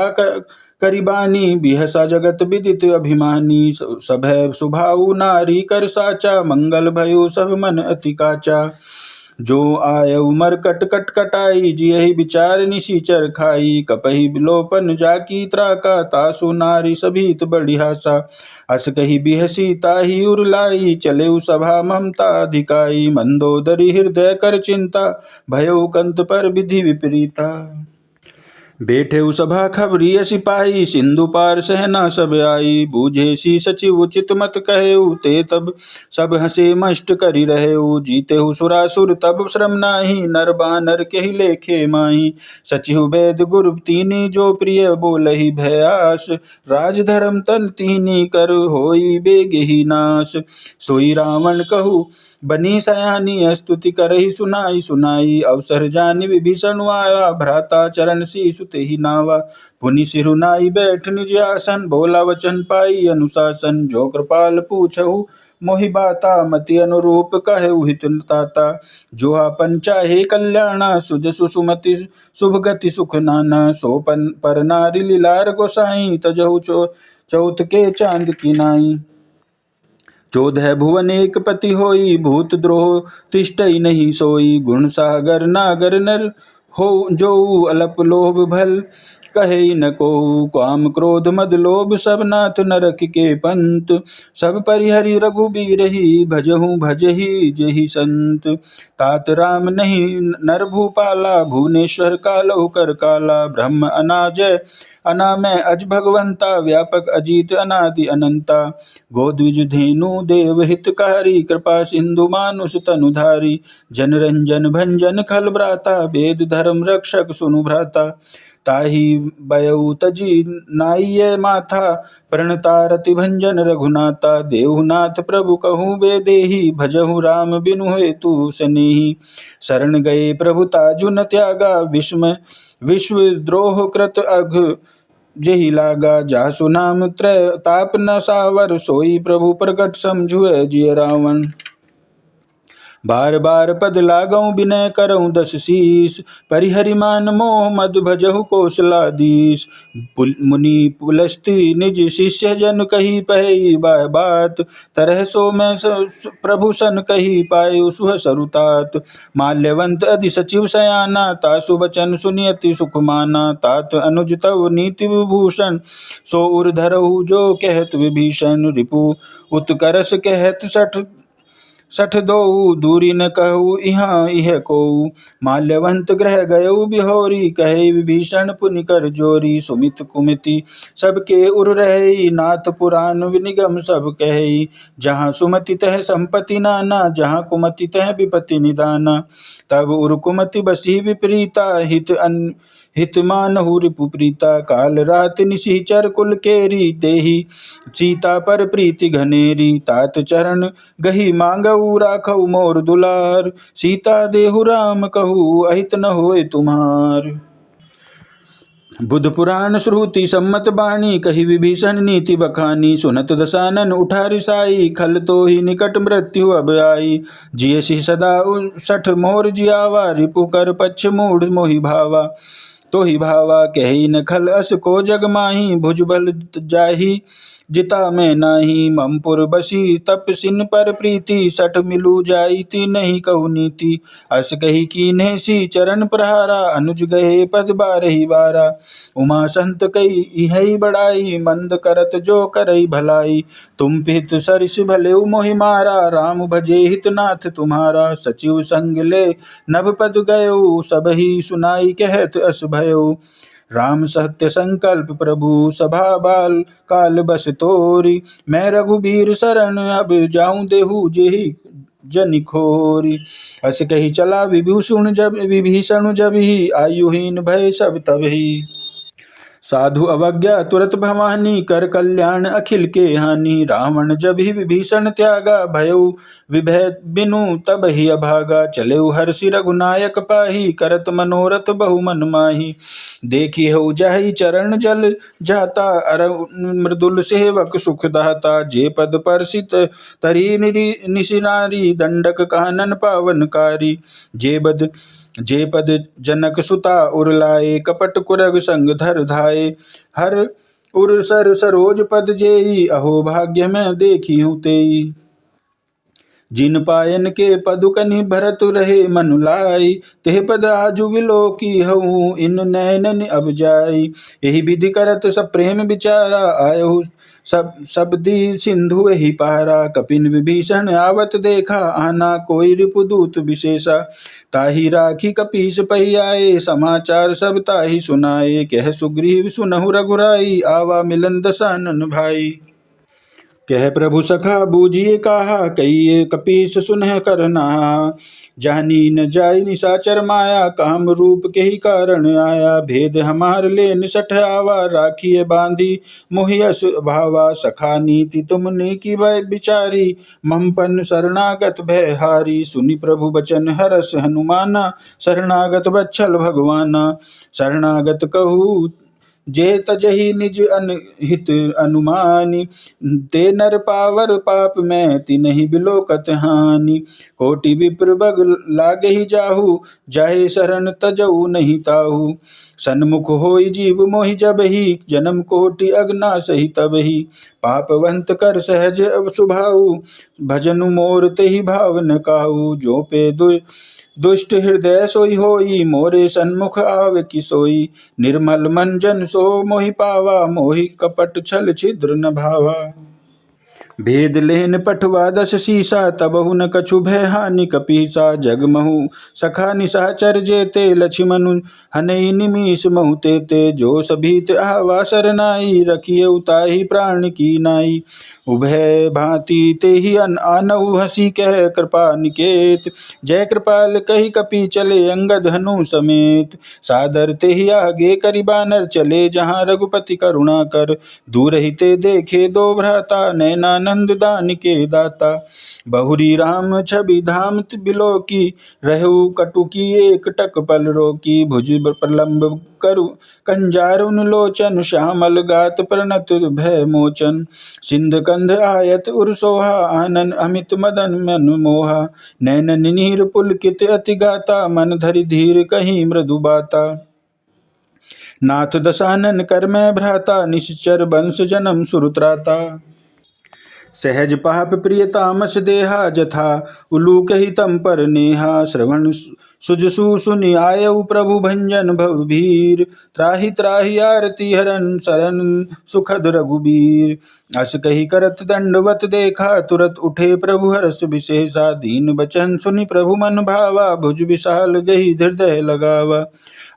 करिबानी, बिहसा जगत विदित अभिमानी। सभय सुभाऊ नारी कर साचा, मंगल भयो सब मन अति काचा। जो आयउ मरकट कट कटाई, जियहि विचार निशिचर खाई। कपहि विलोपन जाकी त्राका, तासु नारी सभीत बढ़ियासा। अस कही बिहसी ताहि उरलाई, चलेउ सभा ममता अधिकाई। मंदोदरी हृदय कर चिंता, भयउ कंत पर विधि विपरीता। बैठे सभा खबरी सिपाही, सिंधु पार सहना सब आई। बूझे सी सचिव उचित मत कहेऊ, ते तब सब हंसे मष्ट करि रहेऊ। जीतेहु सुरासुर तब श्रम नाही, नर बानर केहि लेखे माही। सचिव वैद गुरु तीनी, जो प्रिय बोलहि भयास। राज धर्म तन तीनी, कर होई बेगहि नाश। सोई रावण कहू बनी सयानी, स्तुति करहि सुनाई सुनाई। अवसर जानि विभीषण आया, भ्राता चरण शीस ते ही नावा। पुनि सिरुनाई बैठ निज आसन, बोला वचन पाई अनुशासन। जो कृपाल पूछहु मोहि बाता, मति अनुरूप कहु हित ताता। जो आपन चाहे कल्याणा, सुज सुसुमति शुभ गति सुख नाना। सो पर नारी लीलार गोसाई, तजहु चौथ के चांद की नाई। 14 भुवन एक पति होई, भूत द्रोह तिष्ठई नहीं सोई। गुण सागर नागर नर हो जो, अलप लोभ भल कहे न को। काम क्रोध मद लोभ सब नाथ, नरक के पंत। सब परिहरि रघुबीर ही, भजहु भजहि जेहि संत। तात राम नहीं नर भूपाला, भुवनेश्वर कालहु कर काला। ब्रह्म अनाजय अनामय अज भगवंता, व्यापक अजीत अनादि अनंता। गोद्विज धेनु देव हितकारी, कृपा सिंधु मानुष तनुधारी। जन रंजन भंजन खल भ्राता, वेद धर्म रक्षक सुनु भ्राता। ताहि बयउ तजी नाइय माथा, प्रणतारति भंजन रघुनाथा। देहुनाथ प्रभु कहूँ बेदेहि, भजहु राम बिनु हेतु सनेहि। शरण गए प्रभु ताजु न त्यागा, विश्व द्रोह कृत अघ जेहि लागा। जासु नाम त्रय ताप न सावर, सोई प्रभु प्रकट समझुए जिय रावण। बार बार पद लागऊं विनय करऊं दस शीस, परिहरि मान मोह मद भजहु कौशलाधीश। मुनि पुलस्ती निज शिष्य जन कही पहई बात, तरह सो मैं प्रभु सन कही पायु सुह सरुतात। माल्यवंत अधि सचिव सयाना, तासु बचन सुनियति सुख माना। तात अनुज तव नीति विभूषण, सो उर धरहु जो कहत विभीषण। रिपु उत्कर्ष कहत सठ दो, दूरी न कहू यहाँ इह को। माल्यवंत ग्रह गयऊ बिहोरी, कहे विभीषण पुनि कर जोरी। सुमित कुमिति सबके उर रहे, नाथ पुराण विनिगम सब कहे। जहाँ सुमति तह संपत्ति नाना, जहाँ कुमति तह विपत्ति निदाना। तब उर कुमति बसी विपरीता, हित मानहु रिपु प्रीता। काल रात निशिचर कुल केरी, देहि सीता पर प्रीति घनेरी। तात चरण गही मांगऊ राखऊ मोर दुलार, सीता देहु राम कहू अहित न होए तुम्हार। बुध पुराण श्रुति सम्मत बाणी, कही विभीषण नीति बखानी। सुनत दसानन उठा रिसाई, खल तो ही निकट मृत्यु अब आई। जियसि सदा सठ मोर जियावा, रिपु कर पक्ष मूढ़ मोहि भावा। तो ही भावा कही न खल अस को जग माही, भुजबल जाही जिता मैं नाही। ममपुर बसी तप सिन पर प्रीति, सठ मिलू जाईति नहीं कहु नीति। अस कही कीन्हे सी चरण प्रहारा, अनुज गए पद बारही बारा। उमा संत कई इहै बड़ाई, मंद करत जो करई भलाई। तुम पित सरिस भले मोहि मारा, राम भजे हितनाथ तुम्हारा। सचिव संग ले नभ पद गयो, सब ही सुनाई कहत अस भयो। राम सत्य संकल्प प्रभु सभा बाल, काल बस तोरी। मैं रघुबीर शरण अब जाऊं देहु जेहि जनि खोरी। अस कही चला विभीषण जब ही, आयुहीन भय सब तबही। साधु अवज्ञा तुरत भवानी, कर कल्याण अखिल के हानि। रावण जब ही विभीषण त्यागा, भयउ विभय बिनु तब ही अभागा। चलेउ हर्षि रघुनायक पाही, करत मनोरथ बहु मन माही। देखी हो जाहि चरण जल जाता, अर मृदुल सेवक सुख दाता। जे पद परसित तरी निशिनारी, दंडक कानन पावनकारी। जे पद जनक सुता उरलाए, कपट कुरग संग धर धाये। हर उर सर सरोज पद जेई, अहो भाग्य में देखी हूँ तेई। जिन पायन के पदुकनि भरत रहे मनु लाई, तेह पद आजु विलोकी हूँ इन नैनन अब जाई। यही विधि करत सब प्रेम विचारा, आयहु सबदी सिंधु ही पारा। कपिन विभीषण आवत देखा, आना कोई रिपुदूत विशेषा। ताहि राखी कपीस पही आए, समाचार सब ताहि सुनाए। कह सुग्रीव सुनहु रघुराई, आवा मिलन दसानन भाई। कह प्रभु सखा बूझिए कहा, कहिए कपीस सुनह करना। जानी न जाय निशाचर माया, काम रूप के ही कारण आया। भेद हमार ले निसठ आवा, राखिए बांधी मोहियस भावा। सखा नीति तुमने की भय बिचारी, ममपन शरणागत भय हारी। सुनि प्रभु बचन हरस हनुमाना, शरणागत बच्छल भगवाना। शरणागत कहू जे तजहि निज अनहित अनुमानी, ते नर पावर पाप में तिन्हि बिलोकत हानि। कोटि विप्र बग लागे ही जाहू, जाहे शरण तजऊ नहीं ताहू। सन्मुख होई जीव मोहि जबहि, जन्म कोटि अगना सही तबहि। पापवंत कर सहज सुभाऊ, भजनु मोर तेहि भाव न काहू। जो पे दुष्ट हृदय सोई होई, मोरे सन्मुख आव कि सोई। निर्मल मन जन सो मोहि पावा, मोहि कपट छल छिद्र न भावा। भेद लेन पठवा दस सीसा, तबहु न कछु भय हानि कपीसा। जगमहु सखा निशाचर जेते, लक्ष्मणु हनई निमीष महु तेते। जो सभीत आवा सरनाई, रखिए उताहि प्राण की नाई। उभय भांति ते ही आनऊ हसी, कह कृपा निकेत। जय कृपाल कही कपि चले, अंगद हनु समेत। सादर ते ही आगे करि बानर चले, जहाँ रघुपति करुणा कर। दूर ही ते देखे दो भ्राता, नैनानंद दान के दाता। बहुरी राम छवि धाम बिलो की, रहु कटुकी एक टक पल रोकी। भुज प्रलंब करु कंजारुन लोचन, श्यामल गात प्रणत भय मोचन। सिंध कंध आयत उर सोहा, आनन अमित मदन मन मोहा। नैनन नीर पुलकित अति गाता, मन धरि धीर कहीं मृदु बाता। नाथ दशानन कर मैं भ्राता, निश्चर वंश जन्म सुरत्राता। सहज पाप प्रिय तामस देहा, जथा उलूक ही तम पर नेहा। श्रवण सुजसु सुनि आयउ प्रभु, भंजन भवभीर। त्राहि त्राहि आरती हरन, शरण सुखद रघुबीर। अस कही करत दंडवत देखा, तुरत उठे प्रभु हर्ष विशेषा। दीन बचन सुनि प्रभु मन भावा, भुज विशाल गही हृदय लगावा।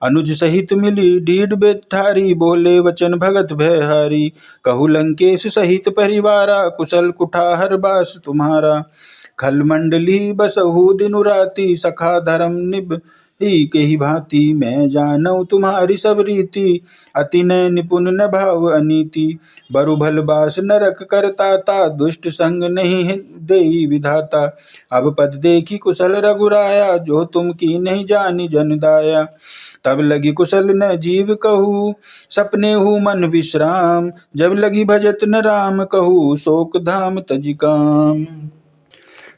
अनुज सहित मिली डीड बेठारी, बोले वचन भगत भयहारी। कहु लंकेश सहित परिवारा, कुशल कुठार बास तुम्हारा। खल मंडली बसहु दिनु राति, सखा धर्म निभ ही के ही भांति। मैं जानऊ तुम्हारी सब रीति, अति नय निपुण न भाव अनीति। बरु भल बास नरक करताता, दुष्ट संग नहीं देई विधाता। अब पद देखी कुशल रघुराया, जो तुम की नहीं जानी जन दाया। तब लगी कुशल न जीव कहू, सपने हु मन विश्राम। जब लगी भजत न राम कहू, शोक धाम तजि काम।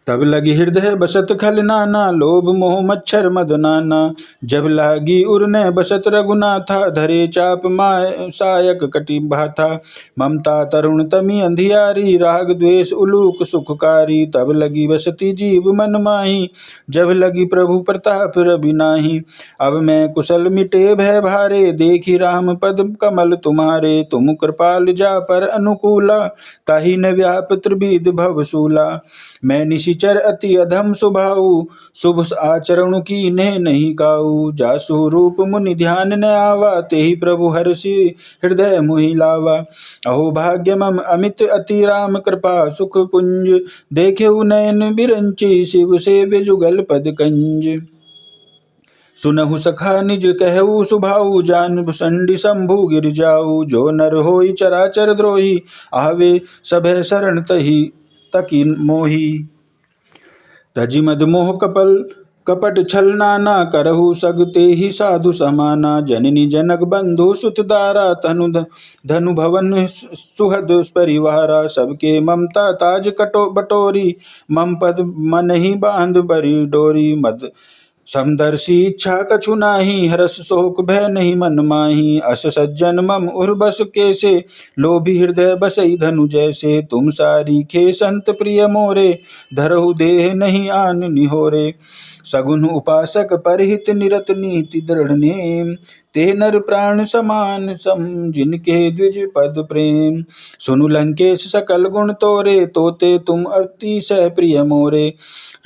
तब लगी हृदय बसत खल नाना, लोभ मोह मच्छर मद नाना। जब लागी उरने बसत रघुनाथा, धरे चाप माय सायक कटि भाथा। ममता तरुण तमी अंधियारी, राग द्वेष उलूक सुखकारी। तब लगी बसती जीव मन माही, जब लगी प्रभु प्रताप रवि नाही। अब मैं कुशल मिटे भय भारे, देखी राम पद कमल तुम्हारे। तुम कृपाल जा पर अनुकूला, ताहि न व्याप त्रिविध भवसूला। मैं निशिचर अति अधम स्वभाव, शुभ आचरण की ने नहीं काऊ। जासु रूप मुनि ध्यान न आवा, तेहि प्रभु हर्षि हृदय मोहि लावा। अहो भाग्य मम अमित अति राम कृपा, सुख पुंज देखे नयन बिरंची। शिव से जुगल पद कंज। सुनहु सखा निज कहऊ सुभाऊ, जान भुसंडी शंभु गिर जाऊ। जो नर होई चराचर द्रोही, आवे सभय शरण तही तकी मोही। तजि मद मोह कपल कपट छल नाना, करहु सगते ही साधु समाना। जननी जनक बंधु सुत दारा, तनु धनु भवन सुहद परिवारा। सबके ममता ताज कटो बटोरी, मम पद मन ही बांध बरी डोरी। मद समदर्शी इच्छा कछु नाही, हरस शोक भय नहीं मन माही। अस सज्जन मम उर बस कैसे, लोभी हृदय बसई धनु जैसे। तुम सारी खे संत प्रिय मोरे, धरहु देह नहीं आन निहोरे। सगुन उपासक परहित निरत नीति दृढ़ नेम। ते नर प्राण समान सम जिनके द्विज पद प्रेम। सुनु लंकेश सकल गुण तोरे, तोते तुम अतिशय प्रिय मोरे।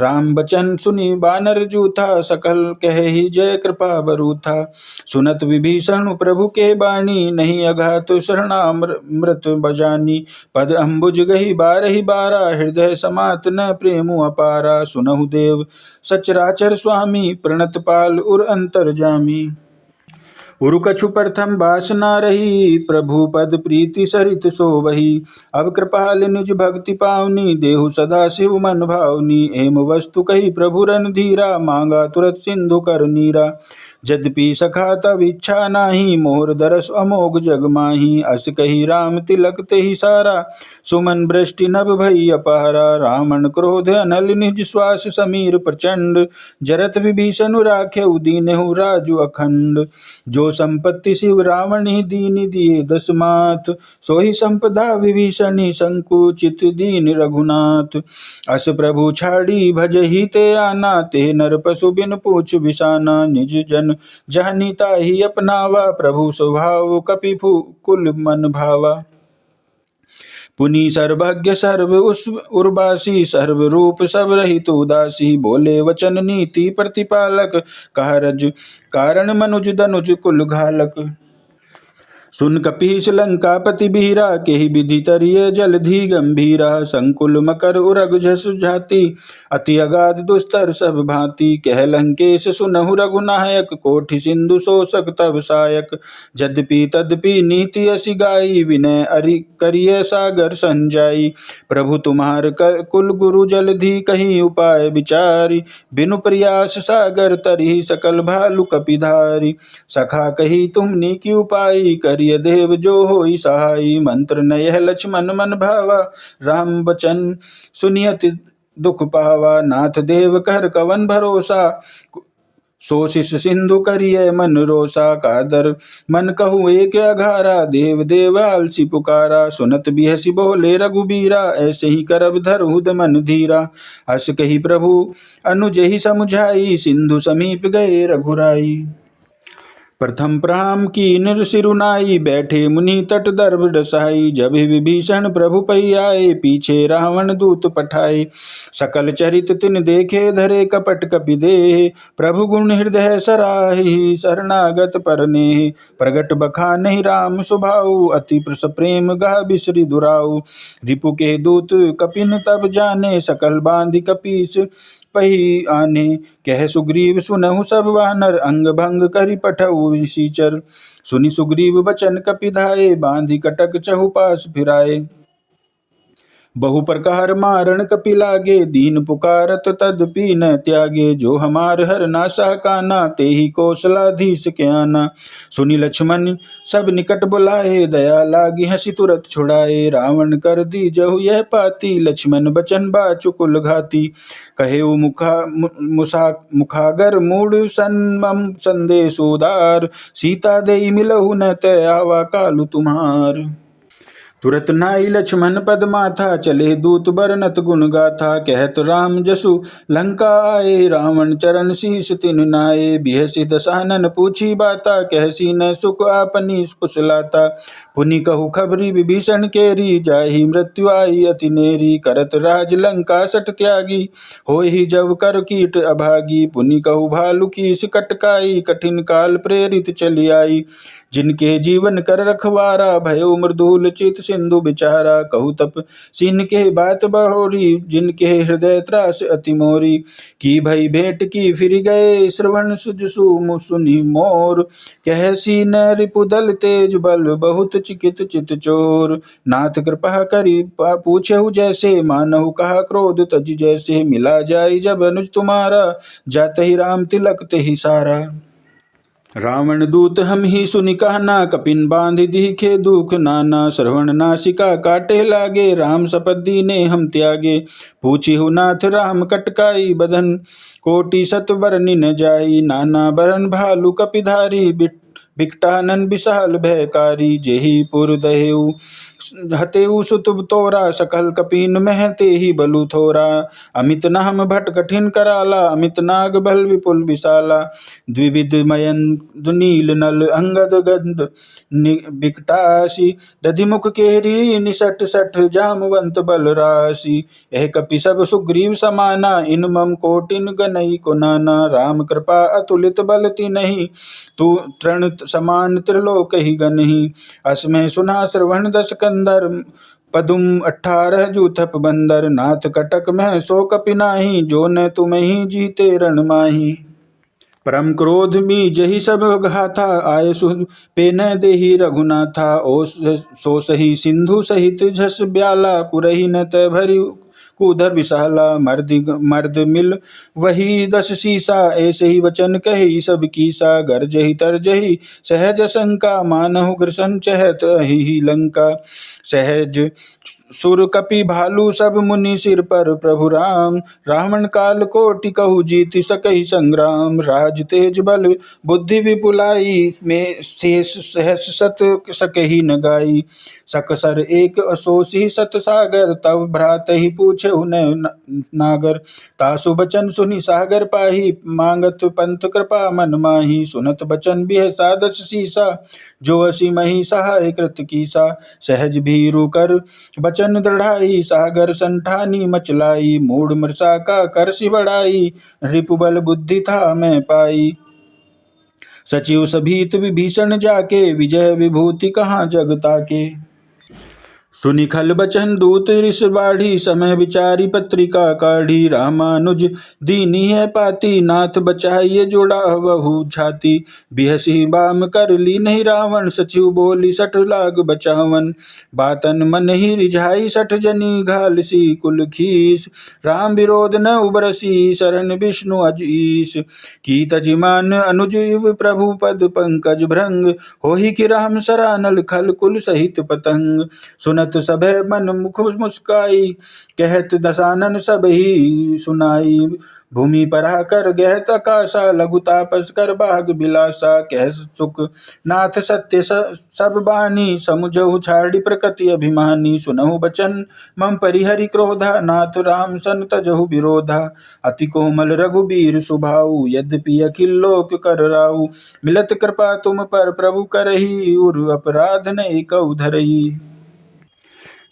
राम बचन सुनी बानर जूथा, सकल कहे जय कृपा बरूथा। सुनत विभीषण प्रभु के बाणी, नहीं अघात शरणामृत बजानी। पद अम्बुज गही बारहि बारा, हृदय समात न प्रेम अपारा। सुनहु देव सचराचर स्वामी, प्रणत पाल उर अंतर जामी। उरु कछु प्रथम वासना रही, प्रभु पद प्रीति सरित सोबही। अब कृपाल निज भक्ति पावनी, देहु सदा शिव मन भावनी। एम वस्तु कही प्रभु रन धीरा, मांगा तुरत सिंधु कर नीरा। यद्यपि सखा तब इच्छा नाही, मोर दरस अमोघ जग माही। अस कही राम तिलक तेहि सारा, सुमन वृष्टि नभ भई अपारा। रावण क्रोध अनल निज श्वास, समीर प्रचंड जरत विभीषण राखेउ दीनहु राजु अखंड। जो संपत्ति शिव रावण ही दीन दिए दसमात, सोहि संपदा विभीषणी संकुचित दीन रघुनाथ। अस प्रभु छाड़ी भजहि ते आना, ते नर पशु बिन पूछ बिसाना। निज जन जानी ताहि अपनावा, प्रभु स्वभाव कपिफु कुल मन भावा। पुनि सर्वज्ञ सर्व उर्वासी, सर्व रूप सब रहित उदासी। बोले वचन नीति प्रतिपालक, कहरज कारण मनुज दनुज कुल घालक। सुन कपीस लंकापति बीरा, केहि विधि तरिय जलधि गंभीरा। संकुल मकर उरग झस झाती, अति अगाध दुस्तर सब भांति। कह लंकेश सुनहु रघुनायक, कोटि सिंधु शोषक तब सायक। यद्यपि तद्यपि नीति असी गाई, विनय अरि करिय सागर संजाई। प्रभु तुम्हार कुल गुरु जलधि, कहीं उपाय विचारी। बिनु प्रयास सागर तरि, सकल भालु कपिधारी। सखा कही तुमनी की उपाय, करिय देव जो होई सहाय। मंत्र नयह लक्ष्मण मन भावा, राम बचन सुनियत दुख पावा। नाथ देव कर कवन भरोसा, सोशिष सिंधु करिय मन रोसा। कादर मन कहूँ एक अघारा, देव देव आलसी पुकारा। सुनत बिहसी बोले रघुबीरा, ऐसे ही करब धरहुद मन धीरा। हस कही प्रभु अनुज ही समुझाई, सिंधु समीप गए रघुराई। प्रथम प्राम कीन सिरुनाई, बैठे मुनि तट दर्भ डसाई। जब विभीषण प्रभु पै आए, पीछे रावण दूत पठाए। सकल चरित तिन देखे, धरे कपट कपि देह। प्रभु गुण हृदय सराहि, शरणागत परने। प्रगट बखानहि राम सुभाऊ, अति प्रेम गा बिसरि दुराऊ। रिपु के दूत कपिन तब जाने, सकल बांधि कपीस पही आने। कह सुग्रीव सुनहु सब वानर, अंग भंग करि पठऊ निशीचर। सुनि सुग्रीव बचन कपिधाए, बांधि कटक चहुपास फिराए। बहु प्रकार मारण कपि लागे, दीन पुकारत तदपि न त्यागे। जो हमार हर नासा काना, तेहि कौशलाधीश क्याना। सुनि लक्ष्मण सब निकट बुलाए, दया लागी हंसी तुरत छुड़ाए। रावण कर दी जहु यह पाती, लक्ष्मण बचन बाचु कुल घाती। कहे मुखागर मूढ़ सन्मम संदेश उदार, सीता देई मिलहु न तय आवा कालु तुम्हार। तुरत नाई लक्ष्मण पद माथा, चले दूत बरनत गुण गाथा। कहत राम जसु लंका आए, रावण चरण शीस तिन नाए। बिहसि दसानन पूछी बाता, कहसी न सुख आपनी कुशलाता। पुनि कहु खबरी विभीषण केरी, जाहि मृत्यु आई अति नेरी। करत राज लंका सट त्यागी, होहि जब कर कीट अभागी। पुनि कहु भालु कीस कटकाई, कठिन काल प्रेरित चली आई। जिनके जीवन कर रखवारा, भयो मृदुल चित सिंधु बिचारा। कहु तप सिन के बात बहोरी, जिनके हृदय त्रास अति मोरी। की भई भेंट की फिर गए, श्रवण सुजसु सुनि मोर। कह सीन रिपुदल तेज बल, बहुत चिकित चित चोर। नाथ कृपा करी पूछहु जैसे, मानहु कहा क्रोध तज जैसे। मिला जाई जब अनुज तुम्हारा, जातहि राम तिलक तेहि सारा। रावण दूत हम ही सुनि कहना, कपिन बांध दीखे दुख नाना। श्रवण नासिका काटे लागे, राम शपथ दीने हम त्यागे। पूछिहु नाथ राम कटकाई, बदन कोटि सत बरनि न जाई। नाना बरन भालु कपिधारी, बिकटानन विशाल भयकारी। जेहि पुर दहेउ हतेउ सुत तोरा सकल कपीन महते ही बलु थोरा। अमित नाम भट कठिन कराला अमित नाग बल विपुल विशाला। द्विविध मयन दुनील नल अंगद गंध बिकटासी। दधिमुख केरी निसट सठ जामवंत बल राशि। यह कपि सब सुग्रीव समाना इन मम कोटिन गनई को नाना। राम कृपा अतुलित बल तिन्हि तू तृण समान त्रिलोक ही गनहि। असमय सुना श्रवण दस कंदर पदुम 18 जूथप बंदर। नाथ कटक में सो कपि नाही जो न तुम ही जीते रण माही। परम क्रोध मी जही सब घाथा आय सुध पे न देही रघुनाथा। ओ सो सही सिंधु सहित झस ब्याला पुरही न तय भरी कूधर विशाला। मर्द मिल वही 10 सीसा ऐसे ही वचन कही सब कीसा। गर्जही तरजही सहज शंका मानहु ग्रसन चहत ही लंका। सहज सुर कपि भालू सब मुनि सिर पर प्रभु राम। रावण काल कोटि कहु जीति सकहि संग्राम। राज तेज बल बुद्धि विपुलाई में शेष सहस सत सकहि न गाई। सकसर एक असोसि सत सागर तब भ्रात ही पूछे नागर। तासु बचन सुनि सागर पाही मांगत पंथ कृपा मन माही। सुनत बचन बिह सादस सीसा जो असी मही सहाय कृत कीसा। सहज भीरु कर बचन दृढ़ाई सागर संठानी मचलाई। मूढ़ मृषा का करसि बढ़ाई रिपुबल बुद्धि था मैं पाई। सचिव सभीत विभीषण जाके विजय विभूति कहाँ जग ताके। सुनि खल बचन दूत ऋष बाढ़ी समय विचारी पत्रिका काढ़ी। रामानुज दीनी है पाती नाथ बचाइए जोड़ा बहु छाती। बिहसी बाम कर ली नहीं रावण सचिव बोली सठ लाग बचावन। बातन मन ही रिझाई सठ जनी घाल सी कुल खीस। राम विरोध न उबरसी शरण विष्णु अज ईश। की तजिमान अनुज इव प्रभु पद पंकज भृंग। होहि कि राम सरानल खल कुल सहित पतंग। सुनत सभे मन मुख मुस्काई कहत दसानन सब ही सुनाई। भूमि परा कर गहत आकाशा लघु तापस कर बाग बिलासा। कह सुख नाथ सत्य सब बानी समुझहु छाड़ी प्रकृति अभिमानी। सुनहु बचन मम परिहरि क्रोधा नाथ राम सन तजहु विरोधा। अति कोमल रघुबीर सुभाऊ यद्यपि अखिल लोक कर राऊ। मिलत कृपा तुम पर प्रभु करही उर अपराध न एकउ धरही।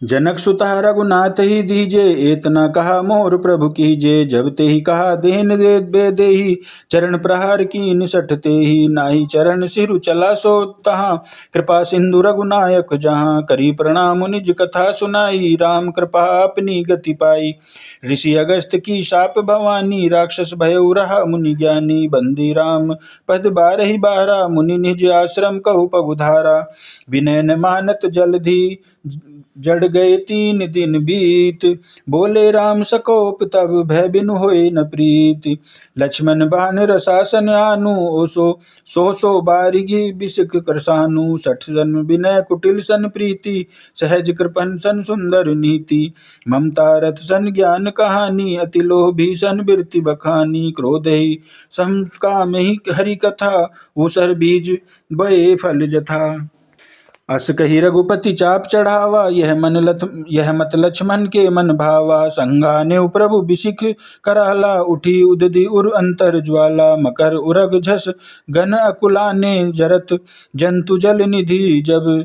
जनक सुता रघुनाथ ही दीजे एतना कहा मोर प्रभु कीजे। जब ते ही कहा देन दे बे देही चरण प्रहार की निसट ते ही। नाही चरण सिरु चला सो तहाँ कृपा सिंधु रघुनायक जहाँ। करी प्रणाम निज कथा सुनाई राम कृपा अपनी गति पाई। ऋषि अगस्त की शाप भवानी राक्षस भयउ रहा मुनि ज्ञानी। बंदी राम पद बारहि बारा मुनि निज आश्रम कहु पगुधारा। विनय न मानत जलधि जड़ गए 3 दिन बीत। बोले राम सकोप तब भय बिनु होए न प्रीत। लक्ष्मण बान रसासन आनु सो बारिगी बिसक करसानु। 60 सन विनय कुटिल सन प्रीति सहज कृपन सन सुंदर नीति। ममता रथ सन ज्ञान कहानी अति लोभी सन बिरति बखानी। क्रोध ही समकाम ही हरि कथा ऊसर बीज बये फल जथा। अस कही रघुपति चाप चढ़ावा यह मत लक्ष्मण के मन भावा। संगाने प्रभु बिसिख कराला उठी उदधि उर अंतर ज्वाला। मकर उरग झस गन अकुलाने जरत जंतु जल निधि जब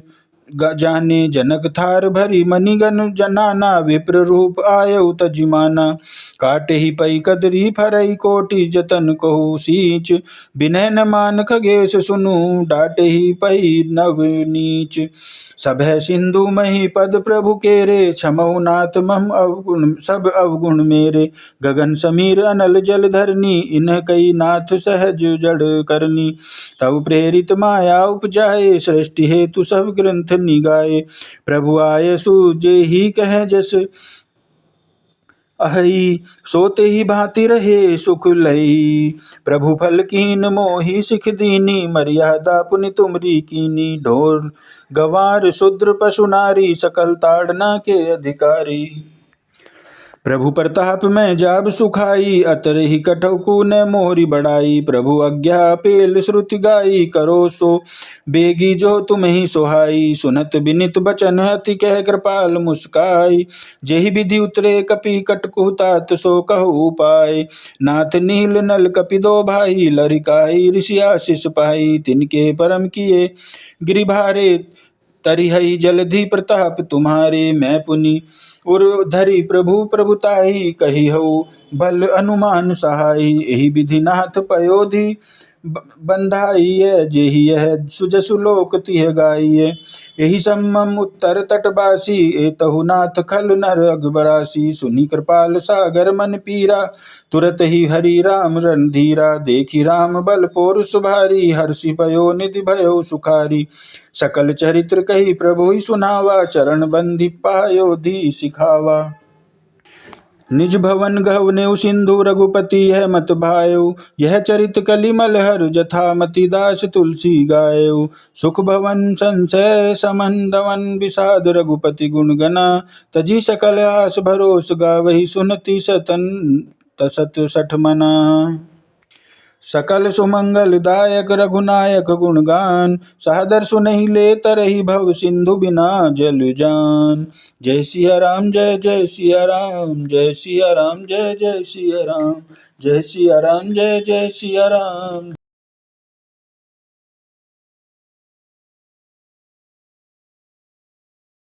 जाने। जनक थार भरी मणिगन जनाना विप्र रूप आयउ तजिमाना। काटे ही पई कदरी फरई कोटि जतन कहु सींच। विनय न मान खगेश सुनु डाटे ही पई नव नीच। सभय सिंधु मही पद प्रभु केरे क्षमऊ नाथ मम अवगुण सब अवगुण मेरे। गगन समीर अनल जल धरनी इन्ह कई नाथ सहज जड़ करनी। तब प्रेरित माया उपजाए सृष्टि हेतु सब ग्रंथ निगाए। प्रभु आय सुजे ही कह जस अहि सोते ही भांति रहे सुख लई। प्रभु फल कीन मोहि सिख दीनी मर्यादा पुनि तुमरी कीनी। ढोर गवार शूद्र पशु नारी सकल ताड़ना के अधिकारी। प्रभु प्रताप में जाब सुखाई, अतर ही कटकु न मोहरी बढ़ाई। प्रभु आज्ञा पेल श्रुति गाई, करो सो बेगी जो तुम ही सोहाई। सुनत बिनित बचन अति कह कृपाल मुस्काई, जेहि विधि उतरे कपि कटकु तात सो कहु उपाय। नाथ नील नल कपि दो भाई, लरिकाई ऋषि आशीष पाई। तिनके परम किए गिरिभारे, तरिहई जलधि प्रताप तुम्हारे। मैं पुनि उर धरि प्रभु प्रभुताई, कही हो बल अनुमान सहाई। यही विधि नाथ पयोधि बंधाइय, जेहि यह सुजसु लोक तिह गाइय। यही सम्मम उत्तर तटवासी, एतहु नाथ खल नर अघबरासी। सुनि कृपाल सागर मन पीरा, तुरत ही हरि राम रणधीरा। देखी राम बल पौरुष भारी, हर्षि भयो निधि भयो सुखारी। सकल चरित्र कही प्रभु ही सुनावा, चरण बंधि पायो धी सिखावा। निज भवन गहने सिंधु रघुपति है मत भायु। यह चरित कलिमल हर जथा मति दास तुलसी गायु। सुख भवन संशय समन दमन विषाद रघुपति गुण गना। तजी सकल आस भरोस गावहि, सुनति सतन तसत सठ मना। सकल सुमंगल दायक रघुनायक गुणगान, सादर सुनहि ले तरहि भव सिंधु बिना जल जान। जय सिया राम जय जय सिया राम, जय सिया राम जय जय सिया राम, जय सिया राम जय जय सिया राम।